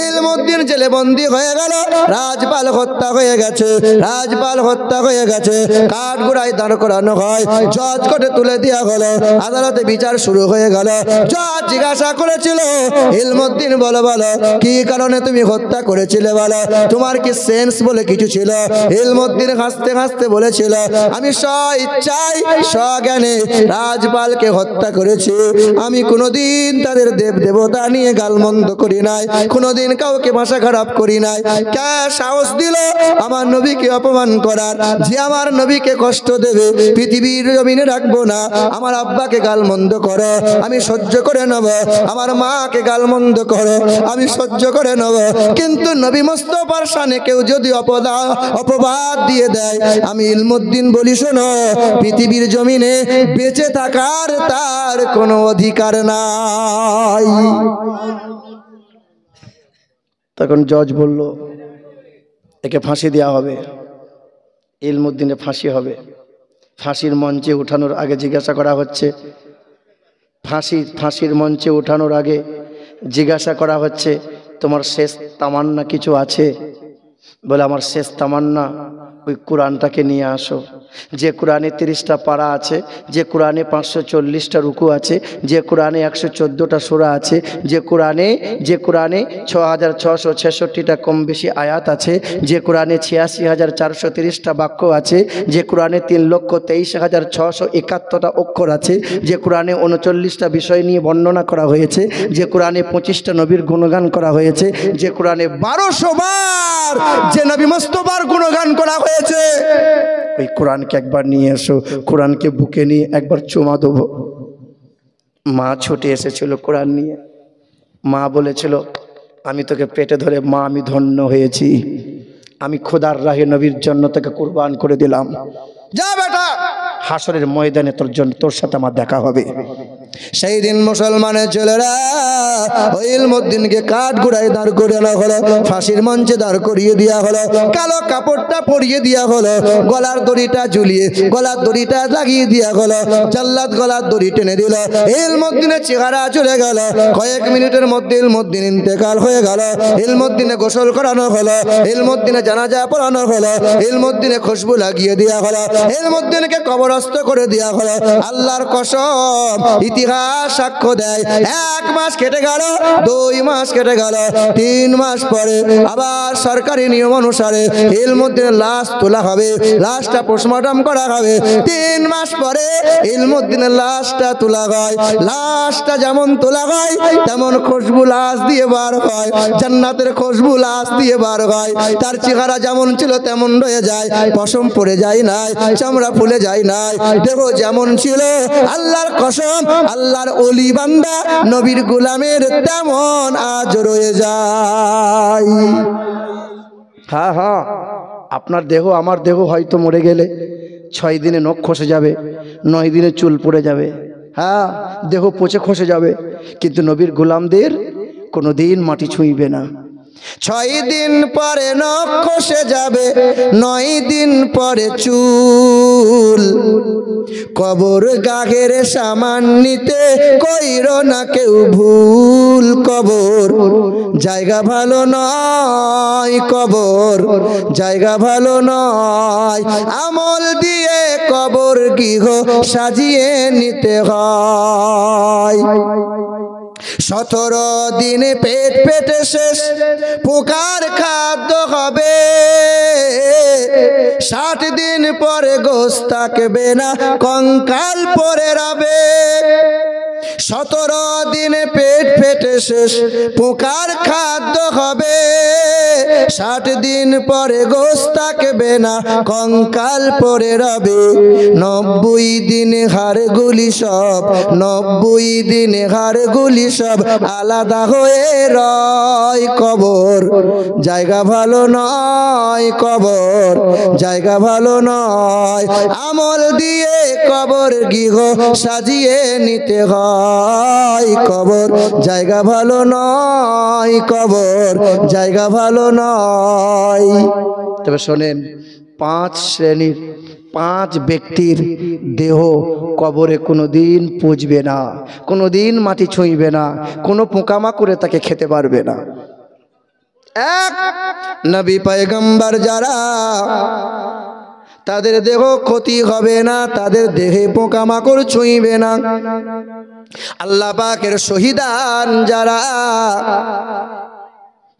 ইলমুদ্দিন জেলে বন্দি হয়ে গেল। রাজপাল হত্যা হয়ে গেছে, রাজপাল হত্যা হয়ে গেছে। কাঠগড়ায় দাঁড় করানো হয়, জজ কোর্টে তুলে দেওয়া হলো। আদালতে বিচার শুরু হয়ে গেল। জজ জিজ্ঞাসা করেছিল, ইলমুদ্দিন বলো বলো কি কারণে তুমি হত্যা করেছিলে, বলো তোমার কি সেন্স বলে কিছু ছিল? ইলমুদ্দিন হাসতে হাসতে বলেছিল, আমি স্ব-ইচ্ছায় স্বজ্ঞানে রাজপালকে হত্যা করেছি। আমি কোনোদিন তাদের দেব দেবতা নিয়ে গালমন্দ করি নাই, কোনোদিন কাউকে ভাষা খারাপ করি নাই। কে সাহস দিল আমার নবীকে অপমান করার? যে আমার নবীকে কষ্ট দেবে পৃথিবীর জমিনে রাখবো না। আমার আব্বাকে গালমন্দ করো, আমি সহ্য করে নেব। আমার মাকে গালমন্দ করো, আমি সহ্য করে নেব। কিন্তু নবী মুস্তাফার শানে কেউ যদি অপবাদ দিয়ে দেয়, আমি ইলমুদ্দিন বলি, শোনো, পৃথিবীর জমিনে বেঁচে থাকার তার কোনো অধিকার নাই। তখন জজ বলল, একে ফাঁসি দেওয়া হবে। ইলমুদ্দিনে ফাঁসি হবে। ফাঁসির মঞ্চে উঠানোর আগে জিজ্ঞাসা করা হচ্ছে, ফাঁসির মঞ্চে উঠানোর আগে জিজ্ঞাসা করা হচ্ছে, তোমার শেষ তামান্না কিছু আছে? বলে, আমার শেষ তামান্না ওই কোরআনটাকে নিয়ে আসো। যে কোরআনে 30টা পারা আছে, যে কোরআনে 540টা রুকু আছে, যে কোরআনে 114টা সূরা আছে, যে কোরআনে 6666টা কম বেশি আয়াত আছে, যে কোরআনে 86430টা বাক্য আছে, যে কোরআনে 3,23,671টা অক্ষর আছে, যে কোরআনে 39টা বিষয় নিয়ে বর্ণনা করা হয়েছে, যে কোরআনে 25টা নবীর গুণগান করা হয়েছে, যে কোরআনে 1200 বার যে নবী মুস্তাফার গুণগান করা হয়েছে, ওই কোরআনকে একবার নিয়ে এসো। কোরআনকে বুকে নিয়ে একবার চুমা দেবো। মা ছুটে এসেছিল কোরআন নিয়ে। মা বলেছিল, আমি তোকে পেটে ধরে, মা আমি ধন্য হয়েছি, আমি খোদার রাহে নবীর জন্য তোকে কুরবান করে দিলাম। যা বেটা, হাসরের ময়দানে তোর সাথে আমার দেখা হবে। সেই দিন মুসলমানের ছেলেরা ওই ইলমুদ্দিনকে কাঠগড়ায় দাঁড় করানো হলো, ফাঁসির মঞ্চে দাঁড় করিয়ে দেওয়া হলো। কালো কাপড়টা পরিয়ে দেওয়া হলো, গলার দড়িটা ঝুলিয়ে গলার দড়িটা লাগিয়ে দেওয়া হলো। জাল্লাদ গলার দড়ি টেনে দিল। ইলমুদ্দিনের চেহারা চলে গেল। কয়েক মিনিটের মধ্যে ইলমুদ্দিন ইন্তেকাল হয়ে গেল। ইলমুদ্দিনে গোসল করানো হলো, ইলমুদ্দিনে জানাজা পড়ানো হলো, ইলমুদ্দিনে খুশবু লাগিয়ে দেওয়া হলো, ইলমুদ্দিনকে কবরস্থ করে দেওয়া হলো। আল্লাহর কসম, ইতিহাস ইতিহাস সাক্ষ্য দেয় 1 মাস কেটে গেল, 2 মাস কেটে গেল, 3 মাস পরে আবার সরকারি নিয়ম অনুসারে ইলমুদ্দিনের লাশ তোলা হবে, লাশটা পোস্টমর্টম করা হবে। 3 মাস পরে ইলমুদ্দিনের লাশটা তোলা হয়। লাশটা যেমন তোলা হয় তেমন খুশবু লাশ দিয়ে বার হয়, জান্নাতের খুশবু লাশ দিয়ে বার হয়। তার চেহারা যেমন ছিল তেমন রয়ে যায়, পশম পড়ে যায় না, চামড়া ফুলে যায় না, দেখো যেমন ছিল আল্লাহর কসম, আল্লাহর ওলি বান্দা নবীর গোলামের তেমন আজ রয়ে যায়। হ্যাঁ হ্যাঁ, আপনার দেহ আমার দেহ হয়তো মরে গেলে 6 দিনে নখ খসে যাবে, 9 দিনে চুল পড়ে যাবে, হ্যাঁ দেহ পচে খসে যাবে, কিন্তু নবীর গোলামদের কোনো দিন মাটি ছুঁইবে না। 6 দিন পরে নখ খসে যাবে, 9 দিন পরে চুল। কবর গাঘের সামান নিতে কইরো না কেউ ভুল। কবর জায়গা ভালো নয়, কবর জায়গা ভালো নয়। আমল দিয়ে কবর গৃহ সাজিয়ে নিতে হয়। 17 দিনে পেট পেটে শেষ, পোকার খাদ্য হবে। 60 দিন পরে গোশত থাকবে না, কঙ্কাল পড়ে রবে। 17 দিনে পেট পেটে শেষ, পোকার খাদ্য হবে। 60 দিন পরে গোশত থাকবে না, কঙ্কাল পড়ে রবে। 90 দিনে হাড়গুলি সব, 90 দিনে হাড়গুলি সব আলাদা হয়ে রয়। কবর জায়গা ভালো নয়, কবর জায়গা ভালো নয়। আমল দিয়ে কবর গৃহ সাজিয়ে নিতে হয়। কবর জায়গা ভালো নয়, কবর জায়গা ভালো নয়। তবে শোনেন, 5 শ্রেণীর 5 ব্যক্তির দেহ কবরে কোনোদিন পচবে না, কোনোদিন মাটি ছুঁইবে না, কোনো পোকামাকড়ে তাকে খেতে পারবে না। 1 নবী পয়গম্বর যারা, তাদের দেহ ক্ষতি হবে না, তাদের দেহে পোকামাকড় ছুঁইবে না। আল্লাহ পাকের শহীদান যারা,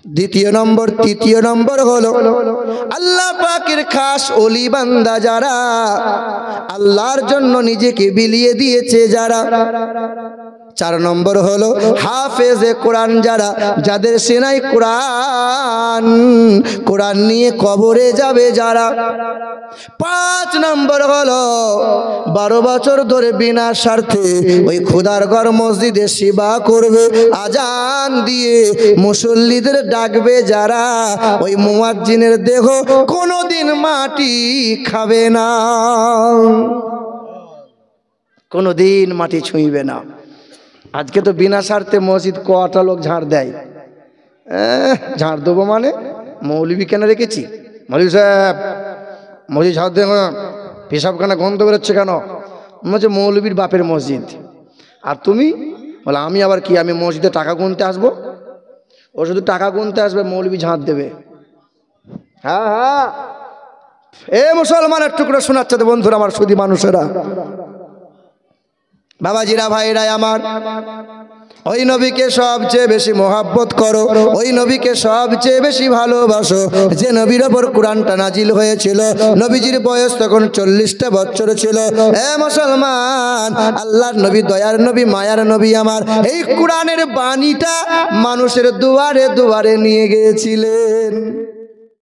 2 নম্বর 3 নম্বর হলো আল্লাহ পাকের খাস ওলি বান্দা যারা, আল্লাহর জন্য নিজেকে বিলিয়ে দিয়েছে যারা। 4 নম্বর হলো হাফেজে কোরআন যারা, যাদের সেনায় কোরআন, কোরআন নিয়ে কবরে যাবে যারা। 5 নম্বর হলো 12 বছর ধরে বিনা স্বার্থে ওই খোদার ঘর মসজিদে সেবা করবে, আজান দিয়ে মুসল্লিদের ডাকবে যারা। ওই মুয়াজ্জিনের দেহ কোনোদিন মাটি খাবে না, কোনোদিন মাটি ছুঁইবে না। আজকে তো বিনা স্বার্থে মসজিদ কটা লোক ঝাড় দেয়। ঝাড় দেবো মানে মৌলবি কেন রেখেছি? মৌলবি সাহেব মসজিদ ঝাড় দেয়, পেশাবখানা গন্ধ বেরোচ্ছে কেন? বলছে মৌলবীর বাপের মসজিদ। আর তুমি বলে আমি আবার কি, আমি মসজিদে টাকা গুনতে আসবো? ও শুধু টাকা গুনতে আসবে, মৌলবি ঝাড় দেবে। হ্যাঁ হ্যাঁ, এ মুসলমানের টুকরো শোনাচ্ছে তো বন্ধুরা, আমার সুধী মানুষেরা, বাবাজিরা, ভাইরা আমার, ওই নবীকে সবচেয়ে বেশি মোহাব্বত করো, ওই নবীকে সবচেয়ে বেশি ভালোবাসো যে নবীর ওপর কোরআনটা নাজিল হয়েছিল। নবীজির বয়স তখন 40টা বছর ছিল। এ মুসলমান, আল্লাহর নবী, দয়ার নবী, মায়ার নবী আমার এই কোরআনের বাণীটা মানুষের দুয়ারে দুয়ারে নিয়ে গিয়েছিলেন।